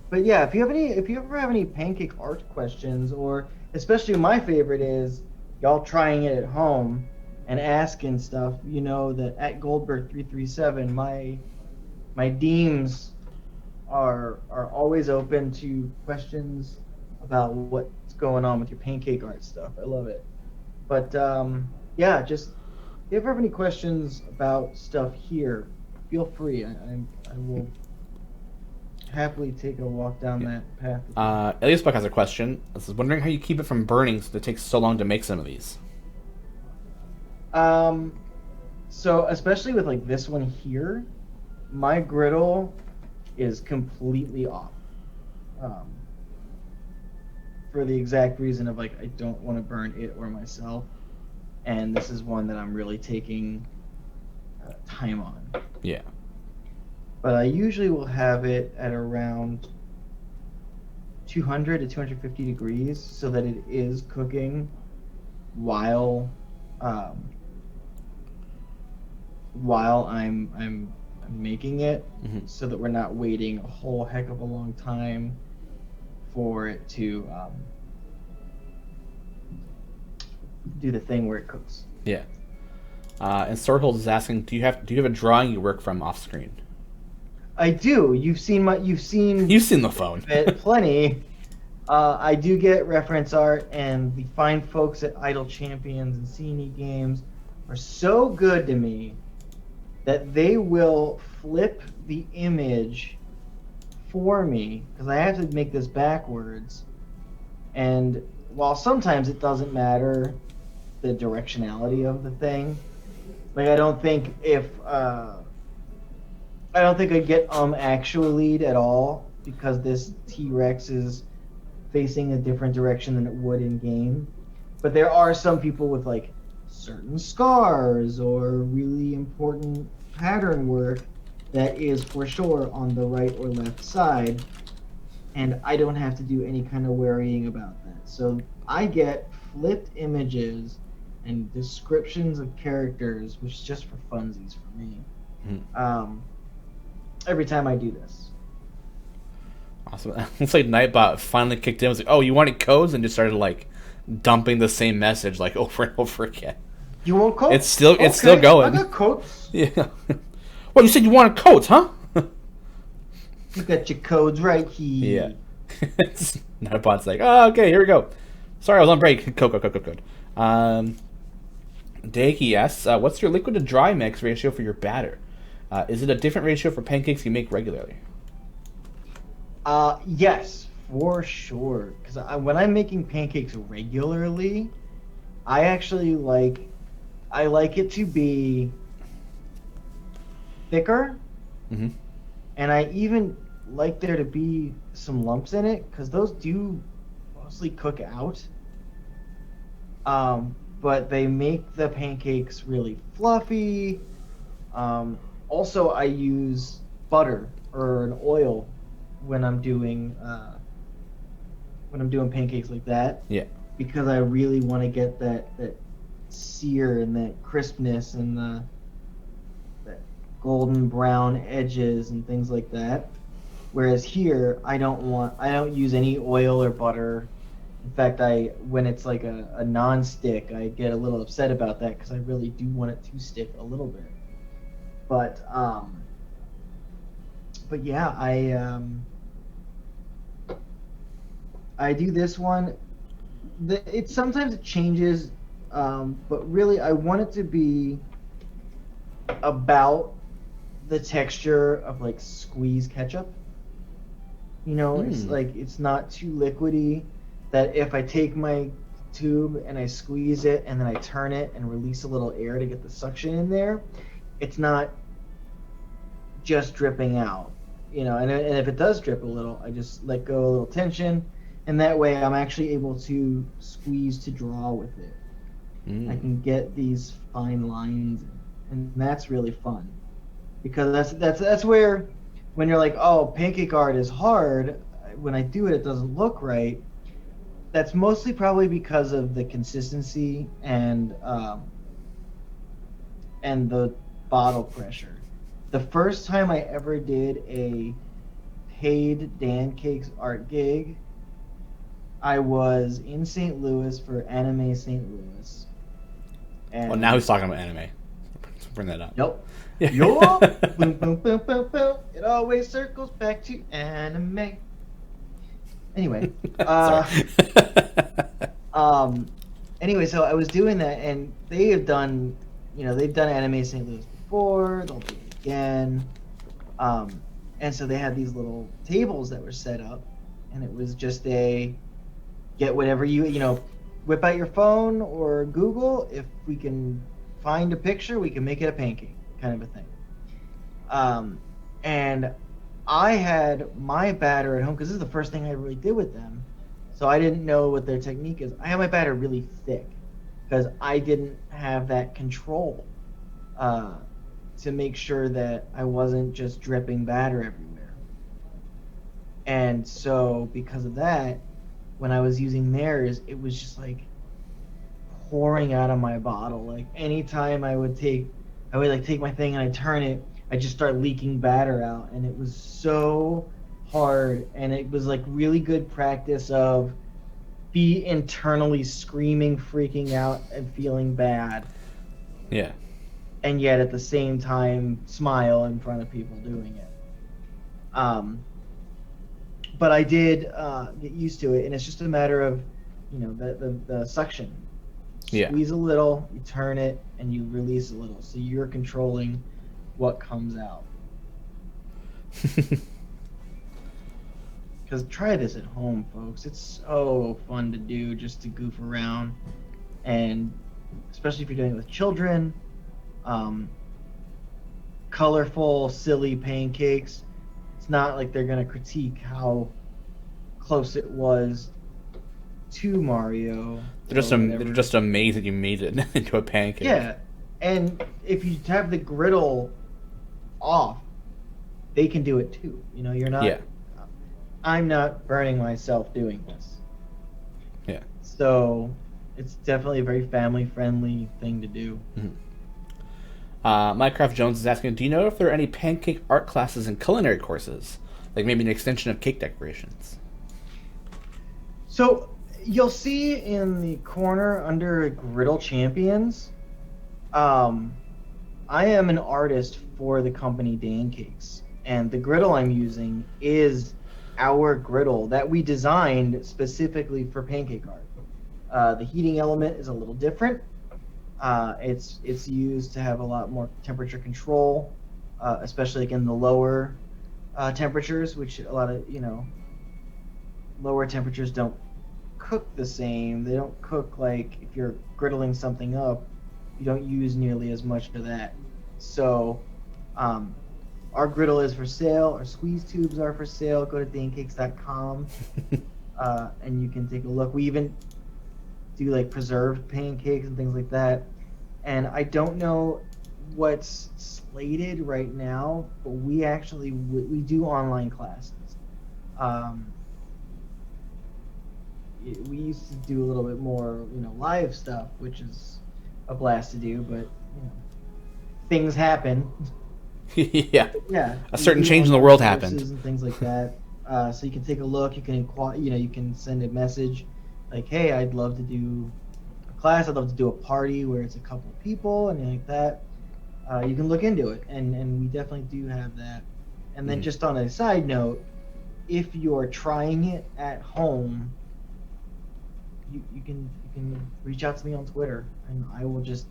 but yeah, if you ever have any pancake art questions, or especially my favorite is y'all trying it at home and asking stuff, you know, that at Goldberg 337 my DMs are always open to questions about what's going on with your pancake art stuff. I love it. But yeah, just if you ever have any questions about stuff here, feel free. I will happily take a walk down that path. Elias Buck has a question. This is wondering how you keep it from burning since it takes so long to make some of these. So especially with like this one here, my griddle is completely off. For the exact reason of like I don't want to burn it or myself, and this is one that I'm really taking time on. Yeah. But I usually will have it at around 200 to 250 degrees so that it is cooking while I'm making it, so that we're not waiting a whole heck of a long time for it to do the thing where it cooks. Yeah. And Swordhold is asking, do you have a drawing you work from off screen? I do. You've seen the phone. It plenty. I do get reference art, and the fine folks at Idol Champions and CNE Games are so good to me that they will flip the image for me, because I have to make this backwards, And while sometimes it doesn't matter the directionality of the thing, like I don't think I get actually at all because this T-Rex is facing a different direction than it would in game. But there are some people with like certain scars or really important pattern work that is for sure on the right or left side, and I don't have to do any kind of worrying about that. So I get flipped images and descriptions of characters, which is just for funsies for me. Every time I do this. Awesome. It's like Nightbot finally kicked in. It was like, oh, you wanted codes? And just started like dumping the same message like over and over again. You want codes? It's still going. I got codes. Yeah. Well, you said you wanted codes, huh? You got your codes right here. Yeah. Nightbot's like, oh, okay, here we go. Sorry, I was on break. Code. Dakey asks, what's your liquid to dry mix ratio for your batter? Is it a different ratio for pancakes you make regularly? Yes, for sure. Because when I'm making pancakes regularly, I actually like it to be thicker, and I even like there to be some lumps in it because those do mostly cook out. But they make the pancakes really fluffy. Also, I use butter or an oil when I'm doing pancakes like that. Yeah. Because I really want to get that sear and that crispness and that golden brown edges and things like that. Whereas here, I don't use any oil or butter. In fact, when it's like a non-stick, I get a little upset about that because I really do want it to stick a little bit. But yeah, I do this one. Sometimes it changes, but really I want it to be about the texture of like squeeze ketchup. You know, it's like it's not too liquidy. That if I take my tube and I squeeze it and then I turn it and release a little air to get the suction in there, it's not just dripping out, you know. And if it does drip a little, I just let go a little tension, and that way I'm actually able to squeeze to draw with it. I can get these fine lines, and that's really fun because that's where when you're like, oh, pancake art is hard. When I do it, it doesn't look right. That's mostly probably because of the consistency and the bottle pressure. The first time I ever did a paid Dan Cakes art gig, I was in St. Louis for Anime St. Louis. And well, now he's talking about anime. Bring that up. Nope. Yo, boom, boom, boom, boom, boom. It always circles back to anime. Anyway, anyway, so I was doing that, and they've done Anime St. Louis before. They'll do it again, and so they had these little tables that were set up, and it was just get whatever whip out your phone or Google. If we can find a picture, we can make it a pancake, kind of a thing. And I had my batter at home because this is the first thing I really did with them, so I didn't know what their technique is. I had my batter really thick because I didn't have that control to make sure that I wasn't just dripping batter everywhere. And so because of that, when I was using theirs, it was just like pouring out of my bottle. Like anytime I would take my thing and I turn it, I just start leaking batter out, and it was so hard, and it was like really good practice of be internally screaming, freaking out, and feeling bad. Yeah. And yet at the same time smile in front of people doing it. But I did get used to it, and it's just a matter of, the suction. Squeeze a little, you turn it, and you release a little. So you're controlling what comes out. Because because try this at home, folks. It's so fun to do, just to goof around, and especially if you're doing it with children. Colorful, silly pancakes. It's not like they're gonna critique how close it was to Mario. They're just amazed that you made it into a pancake. Yeah, and if you have the griddle off, they can do it too. You know, you're not. Yeah. I'm not burning myself doing this. Yeah. So it's definitely a very family-friendly thing to do. Mm-hmm. Minecraft Jones is asking, do you know if there are any pancake art classes and culinary courses? Like maybe an extension of cake decorations? So you'll see in the corner under Griddle Champions, I am an artist for the company Dan Cakes. And the griddle I'm using is our griddle that we designed specifically for pancake art. The heating element is a little different. It's used to have a lot more temperature control, especially like in the lower temperatures, which a lot of lower temperatures don't cook the same. They don't cook like if you're griddling something up, you don't use nearly as much of that. So our griddle is for sale. Our squeeze tubes are for sale. Go to dancakes.com and you can take a look. We even do like preserved pancakes and things like that. And I don't know what's slated right now, but we do online classes. We used to do a little bit more, live stuff, which is a blast to do, but things happen. Yeah. Yeah. A certain change in the world happened. And things like that. So you can take a look. You can send a message like, "Hey, I'd love to do a class. I'd love to do a party where it's a couple of people and like that." You can look into it, and we definitely do have that. And then just on a side note, if you're trying it at home, you can reach out to me on Twitter, and I will just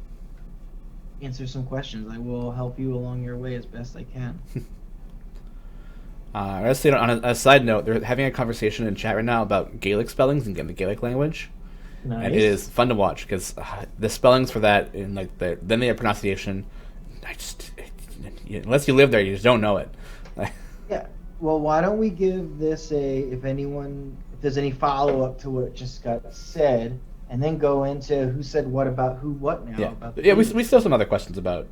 answer some questions. I will help you along your way as best I can. Let's say on a side note, they're having a conversation in chat right now about Gaelic spellings and the Gaelic language. Nice. And it is fun to watch because the spellings for that and like then the pronunciation, unless you live there, you just don't know it. Yeah. Well, why don't we give this if there's any follow up to what just got said, and then go into who said what about who what now. Yeah. We still have some other questions about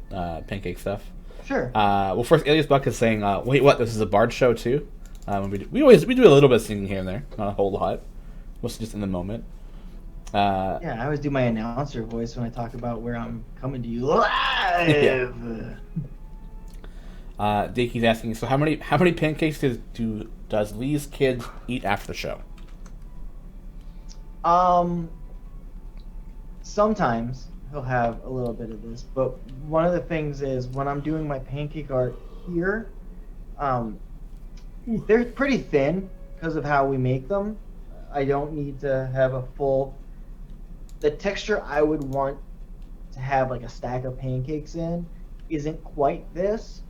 pancake stuff. Sure. Well, first, Alias Buck is saying, wait, what? This is a bard show too? We do a little bit of singing here and there, not a whole lot. Mostly just in the moment. Yeah, I always do my announcer voice when I talk about where I'm coming to you live. Yeah. Dakey's asking, so how many pancakes does Lee's kids eat after the show? Sometimes he'll have a little bit of this, but one of the things is when I'm doing my pancake art here, they're pretty thin because of how we make them. I don't need to have the texture I would want to have like a stack of pancakes in isn't quite this.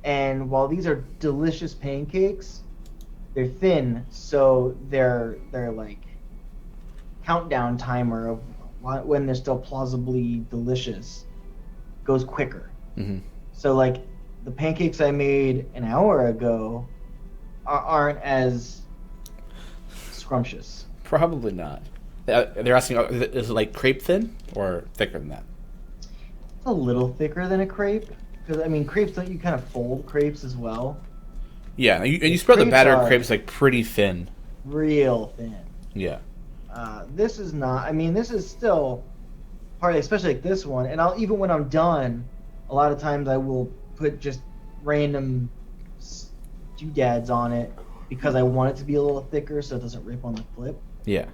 And while these are delicious pancakes, they're thin, so they're like countdown timer of when they're still plausibly delicious goes quicker. Mm-hmm. So like the pancakes I made an hour ago aren't as scrumptious. Probably not. They're asking, is it like crepe thin or thicker than that? It's a little thicker than a crepe. Because, crepes, don't you kind of fold crepes as well? Yeah, and you spread the batter of crepes like pretty thin. Real thin. Yeah. This is not. This is still partly, especially like this one. And even when I'm done, a lot of times I will put just random doodads on it because I want it to be a little thicker so it doesn't rip on the flip. Yeah.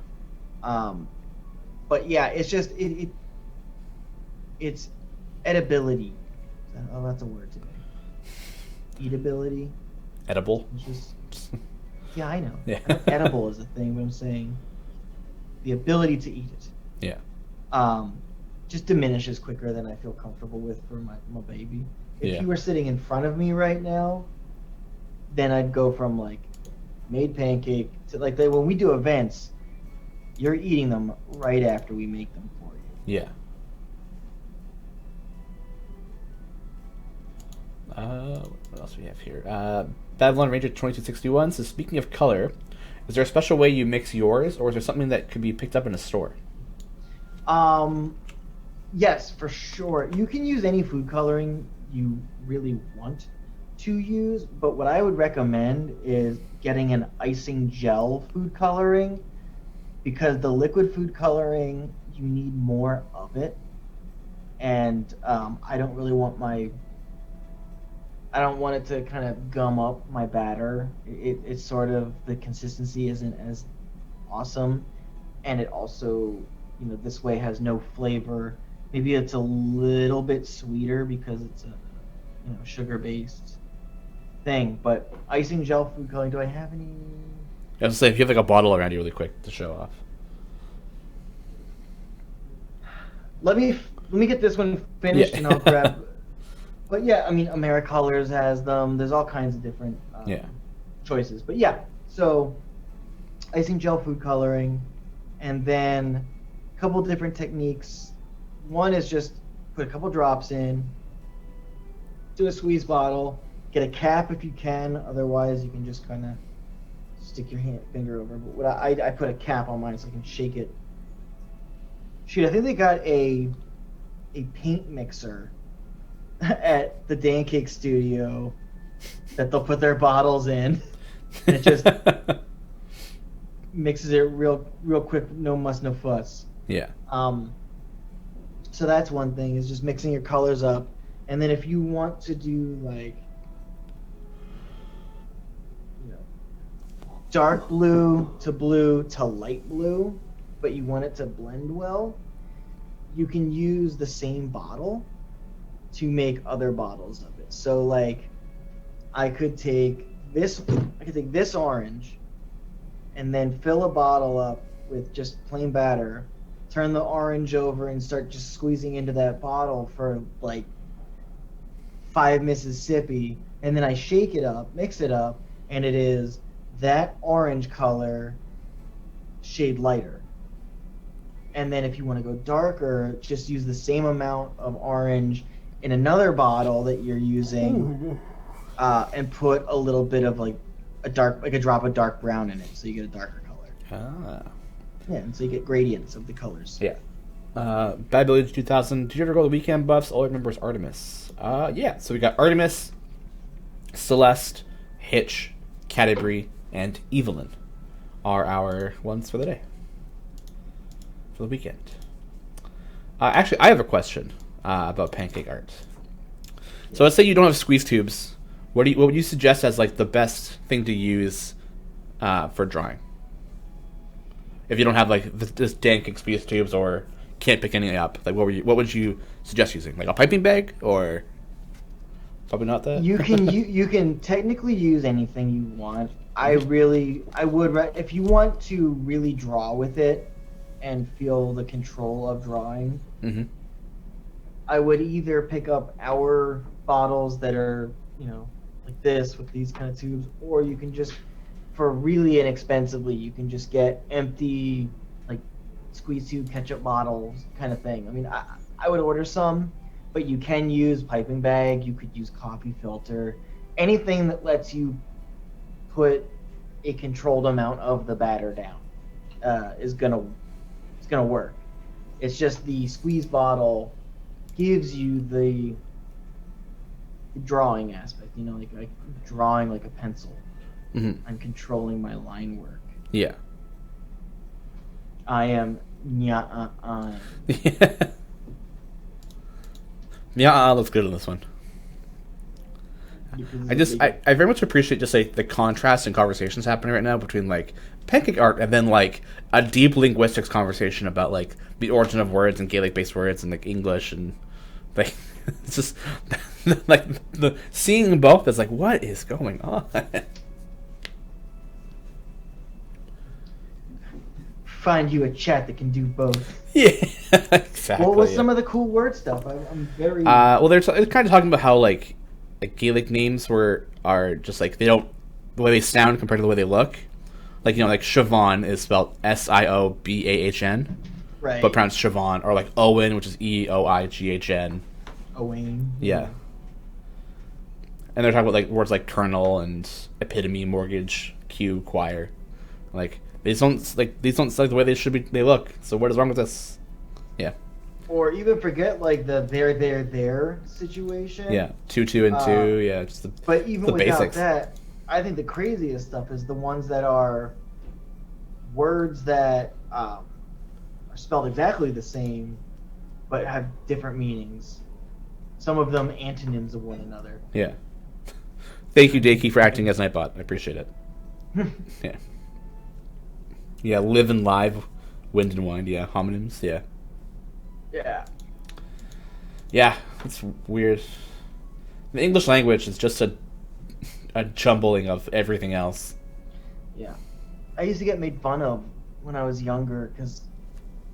But yeah, it's just it's edibility. Oh, that's a word today. Eatability. Edible. Yeah, I know. Yeah. Edible is a thing, but I'm saying the ability to eat it. Yeah. Just diminishes quicker than I feel comfortable with for my baby. If Yeah. he were sitting in front of me right now, then I'd go from like made pancake. When we do events, you're eating them right after we make them for you. Yeah. What else do we have here? Babylon Ranger 2261 says, speaking of color, is there a special way you mix yours, or is there something that could be picked up in a store? Yes, for sure. You can use any food coloring you really want to use, but what I would recommend is getting an icing gel food coloring, because the liquid food coloring, you need more of it, and I don't want it to kind of gum up my batter. It's sort of, the consistency isn't as awesome, and it also, this way has no flavor. Maybe it's a little bit sweeter because it's a sugar-based thing. But icing gel food coloring, do I have any? I was saying, if you have like a bottle around you really quick to show off. Let me get this one finished, and I'll grab. But yeah, I mean, AmeriColors has them. There's all kinds of different choices. But yeah, so icing gel food coloring, and then a couple different techniques. One is just put a couple drops in, do a squeeze bottle, get a cap if you can. Otherwise, you can just kind of stick your finger over. But I put a cap on mine so I can shake it. Shoot, I think they got a paint mixer at the Pancake Studio that they'll put their bottles in, and it just mixes it real quick. No muss, no fuss. Yeah. So that's one thing, is just mixing your colors up, and then if you want to do dark blue to light blue, but you want it to blend well, you can use the same bottle to make other bottles of it. So I could take this orange and then fill a bottle up with just plain batter, turn the orange over and start just squeezing into that bottle for 5 Mississippi, and then I shake it up, mix it up, and it is that orange color shade lighter. And then if you want to go darker, just use the same amount of orange in another bottle that you're using, and put a little bit of a drop of dark brown in it, so you get a darker color. Yeah, and so you get gradients of the colors. Yeah. Bad Village 2000. Did you ever go to the Weekend Buffs? All I remember is Artemis. Yeah. So we got Artemis, Celeste, Hitch, Canterbury, and Evelyn are our ones for the day. For the weekend. Actually, I have a question about pancake art. So let's say you don't have squeeze tubes. What would you suggest as the best thing to use for drawing? If you don't have this pancake squeeze tubes or can't pick any up, what would you suggest using? A piping bag, or probably not that? You can technically use anything you want. I would, if you want to really draw with it and feel the control of drawing, I would either pick up our bottles that are, like this with these kind of tubes, or you can just, for really inexpensively, you can just get empty, squeeze tube ketchup bottles kind of thing. I mean, I would order some, but you can use piping bag, you could use coffee filter, anything that lets you put a controlled amount of the batter down is gonna work. It's just the squeeze bottle gives you the drawing aspect, like drawing like a pencil. I'm controlling my line work. Yeah. I am Yeah, looks good on this one. I very much appreciate just the contrast and conversations happening right now between pancake art and then a deep linguistics conversation about the origin of words and Gaelic based words and English, and it's just the seeing both is what is going on. Find you a chat that can do both. Yeah, exactly. What was some of the cool word stuff? I'm very. Well, they're kind of talking about how Gaelic names are just they don't the way they sound compared to the way they look. Like, you know, like Siobhan is spelled Siobahn, right? But pronounced Siobhan, or like Owen, which is Eoighn. Owen. Yeah. And they're talking about like words like kernel and epitome, mortgage, Q, choir. Like these don't like the way they look. So what is wrong with this? Yeah. Or even forget like the there situation. Yeah, 2 and 2. Yeah, just but even the without basics. that, I think the craziest stuff is the ones that are words that are spelled exactly the same, but have different meanings. Some of them antonyms of one another. Yeah. Thank you, Dakey, for acting as Nightbot. I appreciate it. Yeah. Yeah, live and live, wind and wind. Yeah, homonyms. Yeah. Yeah. Yeah, it's weird. The English language is just a jumbling of everything else. Yeah. I used to get made fun of when I was younger because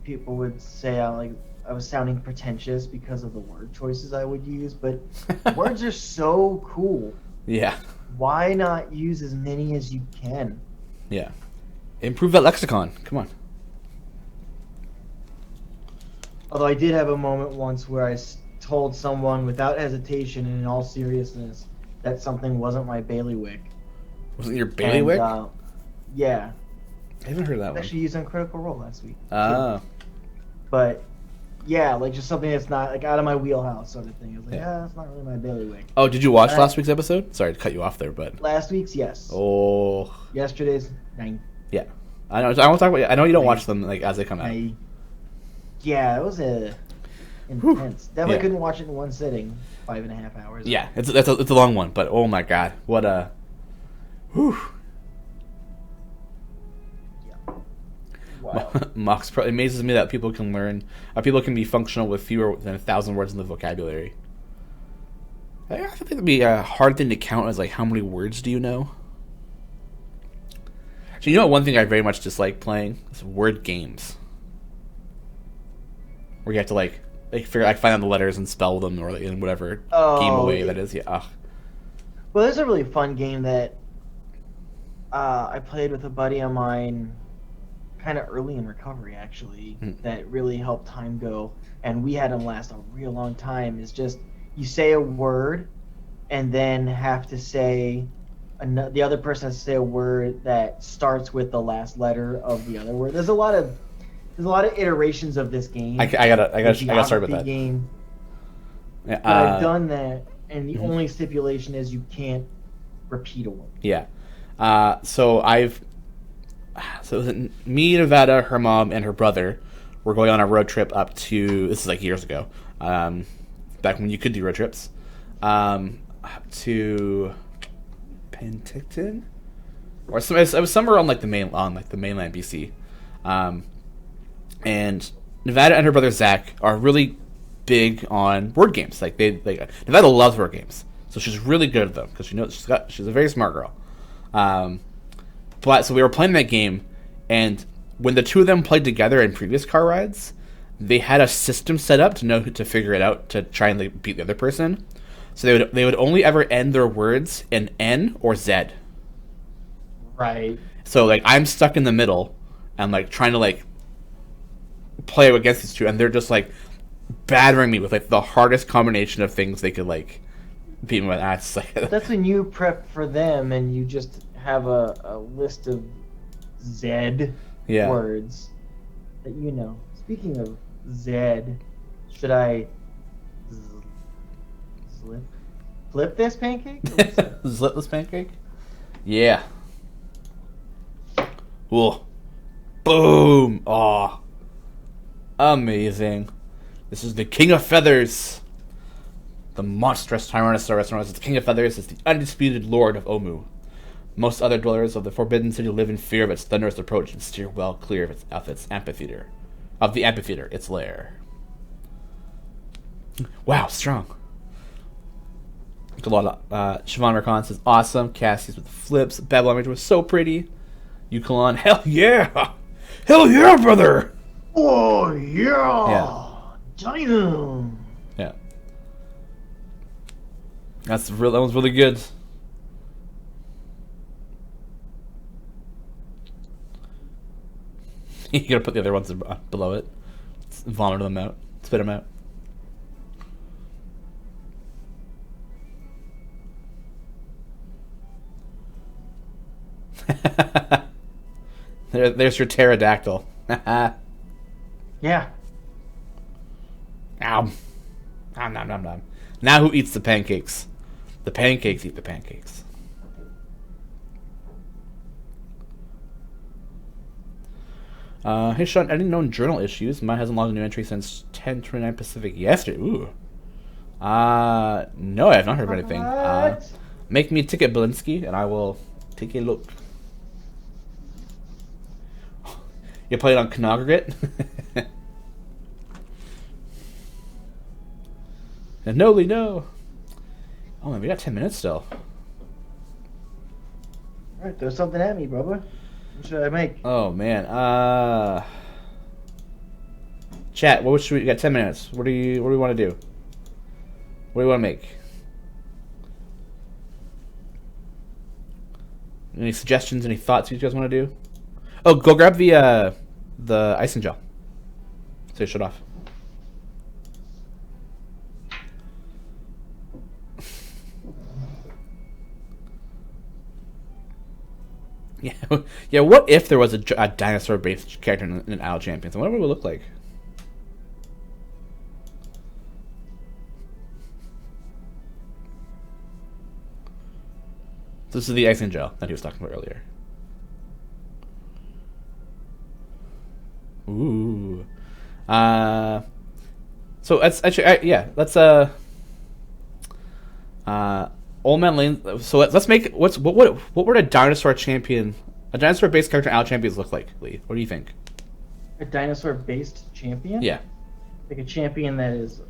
people would say I was sounding pretentious because of the word choices I would use, but words are so cool. Yeah. Why not use as many as you can? Yeah. Improve that lexicon. Come on. Although I did have a moment once where I told someone without hesitation and in all seriousness that something wasn't my bailiwick. Wasn't your bailiwick? Yeah. I haven't heard that one. Actually used on Critical Role last week. Oh. But yeah, like just something that's not like out of my wheelhouse sort of thing. I was like, that's not really my bailiwick. Oh, did you watch last week's episode? Sorry to cut you off there, but last week's, yes. Oh. Yesterday's 9. Yeah. I know. I won't talk about. I know you don't watch them like as they come out. Yeah, it was intense. Definitely couldn't watch it in one sitting. 5.5 hours. Yeah, it's a long one, but oh my god, what a. Whew. Yeah. Wow. Mox it amazes me that people can learn. People can be functional with fewer than 1,000 words in the vocabulary. I think that'd be a hard thing to count as like how many words do you know. So you know what? One thing I very much dislike playing is word games, where you have to like find out the letters and spell them or in whatever game away that is. Yeah. Ugh. Well, there's a really fun game that I played with a buddy of mine, kind of early in recovery actually. That really helped time go, and we had him last a real long time. Is just you say a word, and then have to say. The other person has to say a word that starts with the last letter of the other word. There's a lot of iterations of this game. I gotta start with that game. Yeah, but I've done that, and the only stipulation is you can't repeat a word. Yeah. So it was me, Nevada, her mom, and her brother were going on a road trip up to. This is like years ago, back when you could do road trips, up to Penticton, or it was somewhere on the mainland BC, and Nevada and her brother Zach are really big on word games. Nevada loves word games, so she's really good at them because she's a very smart girl. But so we were playing that game, and when the two of them played together in previous car rides, they had a system set up to figure it out to try and beat the other person. So they would only ever end their words in N or Z. Right. So I'm stuck in the middle and trying to play against these two, and they're just battering me with the hardest combination of things they could beat me with. That's when you prep for them and you just have a list of Z words that you know. Speaking of Z, should I flip this pancake? Zlip this pancake? Yeah. Whoa. Boom. Aw. Amazing. This is the King of Feathers. The monstrous Tyrannosaurus known as the King of Feathers is the undisputed Lord of Omu. Most other dwellers of the Forbidden City live in fear of its thunderous approach and steer well clear of its amphitheater. Of the amphitheater, its lair. Wow, strong. A lot of Siobhan Rakan says awesome. Cassie's with the flips. Babylon Major was so pretty. Ukulon, hell yeah, hell yeah, brother. Oh yeah, Dino. Yeah, that was really good. You gotta put the other ones below it. Vomit them out. Spit them out. There's your pterodactyl. Yeah. Ow. Nom, nom, nom, nom. Now who eats the pancakes? The pancakes eat the pancakes. Hey Shawn, any known journal issues? Mine hasn't logged a new entry since 10:29 Pacific yesterday. Ooh. No, I have not heard of anything. Make me a ticket, Belinsky, and I will take a look. You played on Congregate? And no, Lee, no. Oh man, we got 10 minutes still. Alright, throw something at me, brother. What should I make? Oh man. Chat, what should we got 10 minutes. What do we want to do? What do you want to make? Any suggestions, any thoughts you guys want to do? Oh, go grab the icing gel. So you shut off. Yeah. What if there was a dinosaur-based character in an Idle Champions? I wonder what it would look like. This is the icing gel that he was talking about earlier. Ooh. So let's actually, let's Old Man Lane. So let's make what would a dinosaur-based character in Idle Champions look like, Lee? What do you think? A dinosaur-based champion? Yeah. Like a champion that is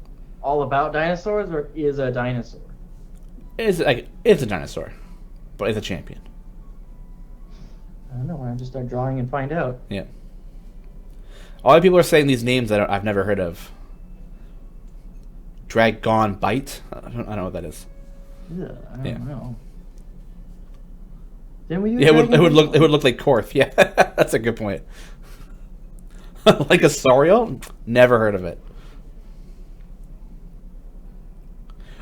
all about dinosaurs, or is a dinosaur? It's a dinosaur, but it's a champion. I don't know. Why don't I just start drawing and find out? Yeah. A lot of people are saying these names that I've never heard of. Dragon Bite. I don't know what that is. Ugh, I don't know. Didn't we do it would look like Korth. Yeah, that's a good point. Like a Sorial? Never heard of it.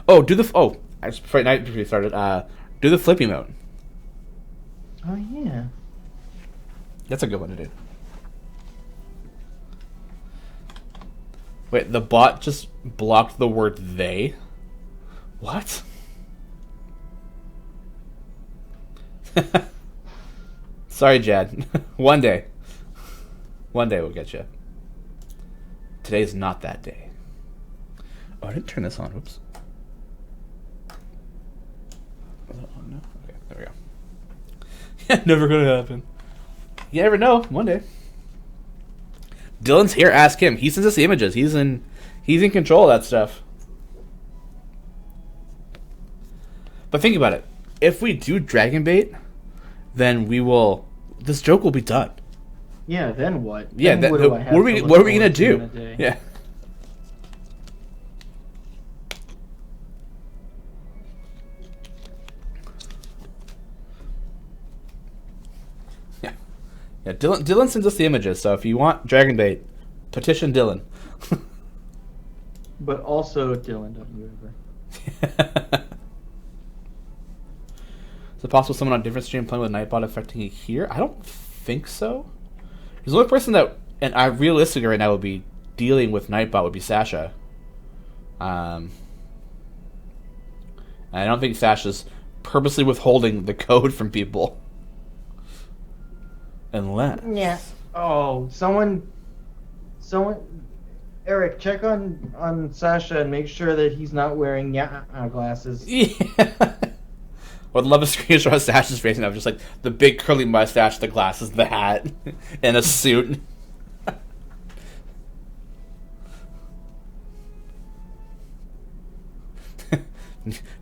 Oh, before we started, do the flip emote. Oh yeah. That's a good one to do. Wait, the bot just blocked the word they? What? Sorry, Jad. One day we'll get you. Today's not that day. Oh, I didn't turn this on. Oops. Is that on now? Okay, there we go. Yeah, never gonna happen. You never know. One day. Dylan's here. Ask him. He sends us the images. He's in control of that stuff. But think about it. If we do Dragon Bait, then this joke will be done. Yeah, then what? Yeah, then what are we gonna do? Yeah. Yeah, Dylan sends us the images, so if you want Dragon Bait, petition Dylan. But also Dylan WeaverWeaver. Is it possible someone on a different stream playing with Nightbot affecting it here? I don't think so. The only person that, and I realistically right now would be dealing with Nightbot would be Sasha. And I don't think Sasha's purposely withholding the code from people. Unless. Yeah. Oh, someone. Eric, check on Sasha and make sure that he's not wearing glasses. Yeah. Would love a screenshot of Sasha's face and have just like the big curly mustache, the glasses, the hat, and a suit.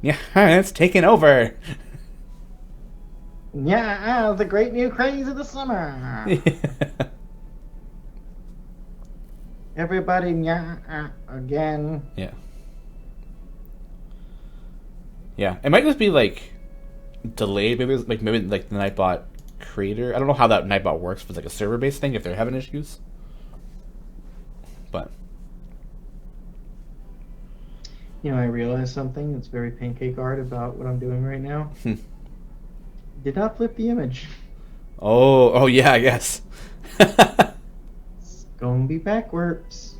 Yeah, it's taking over. Yeah, the great new craze of the summer. Yeah. Everybody, again. Yeah. Yeah, it might just be like delayed. Maybe the Nightbot creator. I don't know how that Nightbot works, but it's like a server-based thing if they're having issues. But I realized something that's very pancake art about what I'm doing right now. Did not flip the image. Oh yeah, I guess. It's gonna be backwards.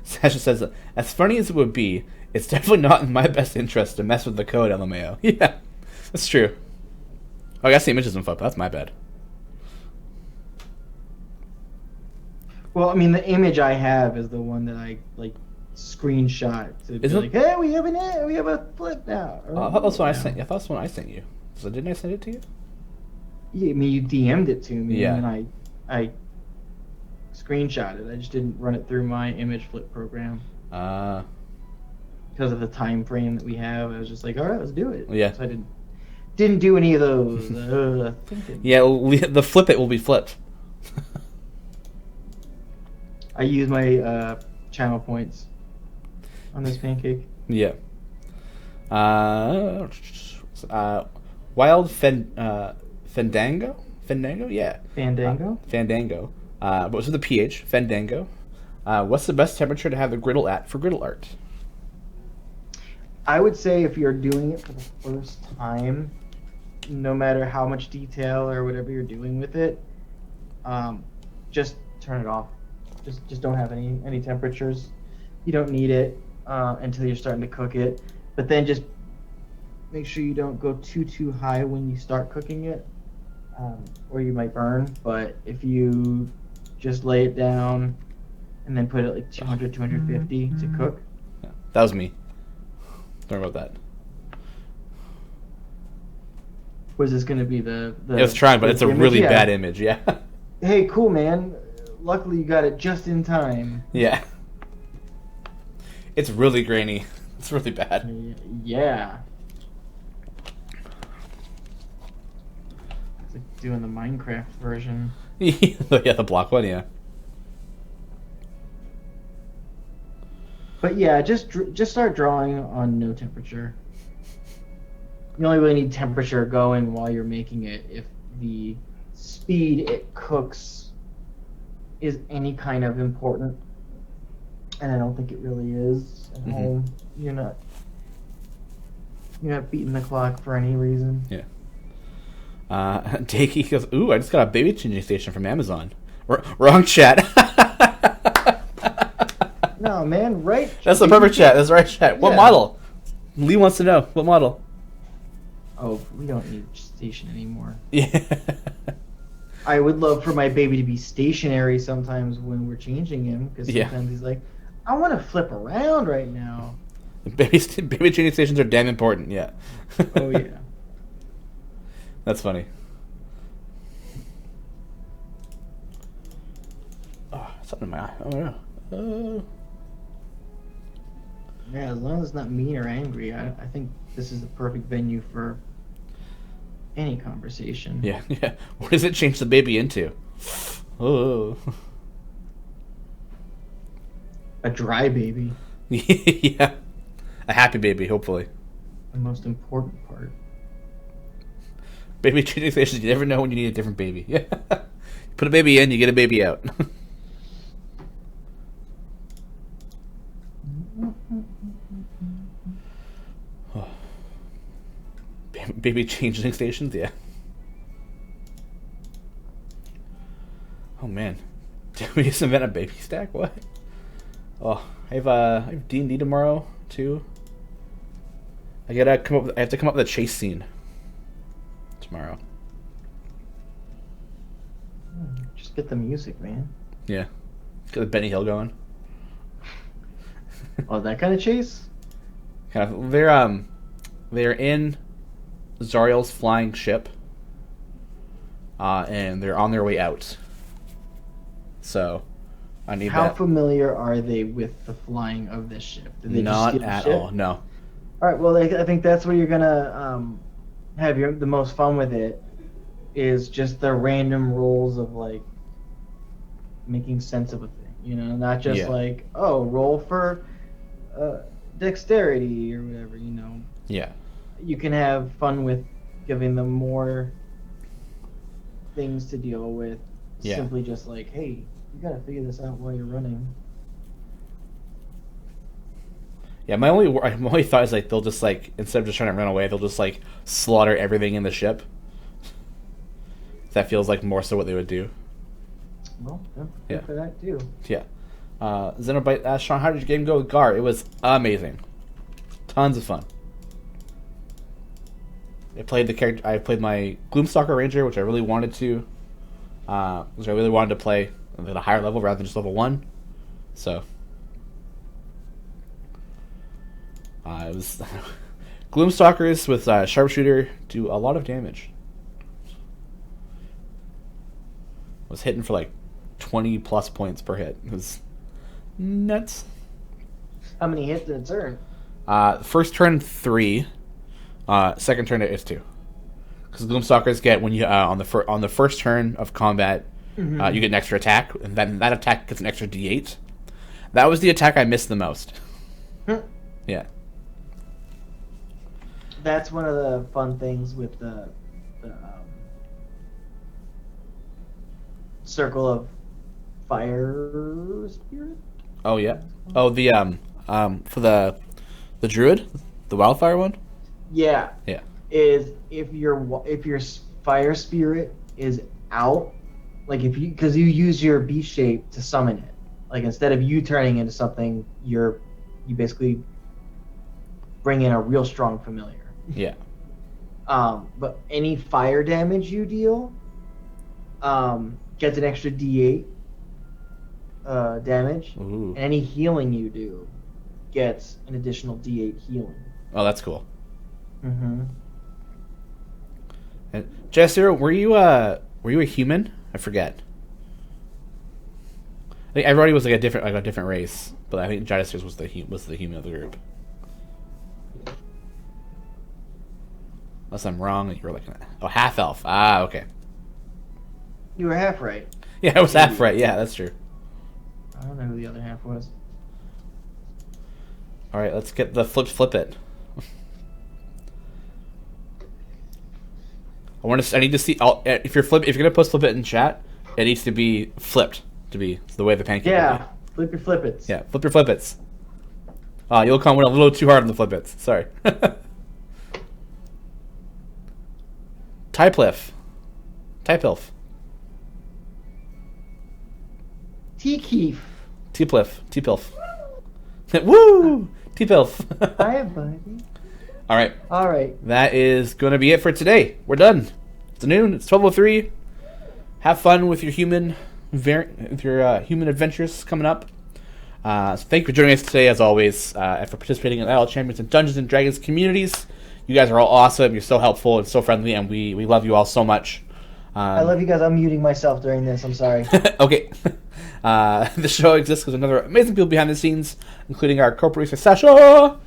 Sasha says, as funny as it would be, it's definitely not in my best interest to mess with the code, LMAO. Yeah, that's true. Oh, I guess the image isn't flipped. That's my bad. Well, I mean, the image I have is the one that I screenshot to be like, hey, we have a flip now. I thought that's one I sent you. I thought that's one I sent you. So didn't I send it to you? Yeah, I mean, you DM'd it to me, yeah. And then I screenshot it. I just didn't run it through my image flip program. Because of the time frame that we have, I was just like, all right, let's do it. Yeah. So I didn't do any of those. Yeah, the flip it will be flipped. I use my channel points on this pancake. Yeah. Wild Fandango? Fandango? Yeah. Fandango? Fandango. But what's with the PH? Fandango. What's the best temperature to have the griddle at for griddle art? I would say if you're doing it for the first time, no matter how much detail or whatever you're doing with it, just turn it off. Just don't have any temperatures. You don't need it until you're starting to cook it. But then just make sure you don't go too high when you start cooking it, or you might burn. But if you just lay it down and then put it like 200, 250 to cook. Yeah, that was me. Don't worry about that. Was this going to be the It was trying, but it's a really bad image, yeah. Hey, cool, man. Luckily, you got it just in time. Yeah. It's really grainy. It's really bad. Yeah. It's like doing the Minecraft version. Yeah, the block one, yeah. But yeah, just start drawing on no temperature. You only really need temperature going while you're making it if the speed it cooks is any kind of important, and I don't think it really is. At home, you're not beating the clock for any reason. Yeah. Dakey goes, ooh, I just got a baby changing station from Amazon. Wrong chat. No, man, right? That's the perfect chat. That's the right chat. What model? Lee wants to know. What model? Oh, we don't need station anymore. Yeah. I would love for my baby to be stationary sometimes when we're changing him, because sometimes he's like, I want to flip around right now. Baby changing stations are damn important, yeah. Oh, yeah. That's funny. Oh, something in my eye. Oh, no. Yeah, as long as it's not mean or angry, I think this is the perfect venue for any conversation. Yeah. What does it change the baby into? Oh. A dry baby. Yeah. A happy baby, hopefully. The most important part. Baby changing stations, you never know when you need a different baby. Yeah. You put a baby in, you get a baby out. Oh. Baby changing stations, yeah. Oh man, did we just invent a baby stack? What? Oh, I have D&D tomorrow too. I have to come up with a chase scene tomorrow. Just get the music, man. Yeah, get the Benny Hill going. Oh, that kind of chase? Kind of. They're in Zariel's flying ship, and they're on their way out. So, I need How that. familiar are they with the flying of this ship? Did they Not just steal the at ship? all. No. All right. Well, I think that's where you're gonna have the most fun with it. Is just the random rolls of like making sense of a thing. Not just like, oh, roll for dexterity or whatever. Yeah. you can have fun with giving them more things to deal with. Yeah. Simply just like, hey, you gotta figure this out while you're running. Yeah, my only thought is like they'll just like instead of just trying to run away, they'll just like slaughter everything in the ship. That feels like more so what they would do. Well, yeah, for that too. Yeah. Xenobite asked Shawn, how did your game go with Gar? It was amazing. Tons of fun. I played my Gloomstalker Ranger, which I really wanted to. Which I really wanted to play at a higher level rather than just level 1. So it was Gloomstalkers with Sharpshooter do a lot of damage. Was hitting for like 20 plus points per hit. It was nuts. How many hits did it turn? First turn 3. Second turn it's 2. Because Gloomstalkers get when you on the first turn of combat, you get an extra attack, and then that attack gets an extra D8. That was the attack I missed the most. Yeah. That's one of the fun things with the Circle of Fire Spirit. Oh yeah. Oh the for the druid, the wildfire one. Yeah. Yeah. Is if your fire spirit is out, like because you use your B shape to summon it, like instead of you turning into something, you basically bring in a real strong familiar. Yeah. But any fire damage you deal, gets an extra D8 damage, Ooh. and any healing you do gets an additional D8 healing. Oh, that's cool. Mm-hmm. And Jester, were you a human? I forget. I think everybody was like a different race, but I think Jester was the human of the group. Unless I'm wrong, you were like half elf. Ah, okay. You were half right. Yeah, I was half right. Yeah, that's true. I don't know who the other half was. All right, let's get the flip it. I need to see. If you're gonna post flip it in chat, it needs to be flipped to be the way the pancake. Yeah, flip your flippets. Yeah, flip your flippets. You'll come went a little too hard on the flippets. Sorry. Typlif. Typilf. T-Keef. T-Plif. T-Pilf. Woo! T-Pilf. Hi, buddy. All right. All right. That is going to be it for today. We're done. It's noon. It's 12:03. Have fun with your human adventures coming up. So thank you for joining us today, as always, and for participating in Idle Champions and Dungeons and Dragons communities. You guys are all awesome. You're so helpful and so friendly, and we love you all so much. I love you guys. I'm muting myself during this. I'm sorry. Okay. The show exists because another amazing people behind the scenes, including our corporate producer, Sasha.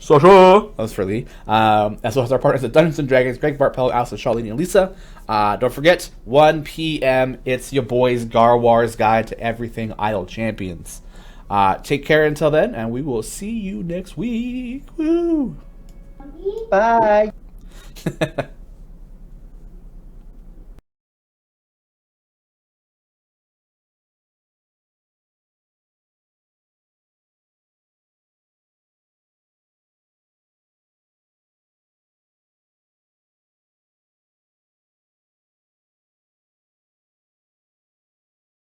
That was for Lee. As well as our partners at Dungeons and Dragons, Greg, Bart, Pello, Alice, Charlene, and Lisa. Don't forget, 1 p.m., it's your boys' Garwar's Guide to Everything Idle Champions. Take care until then, and we will see you next week. Woo! Bye.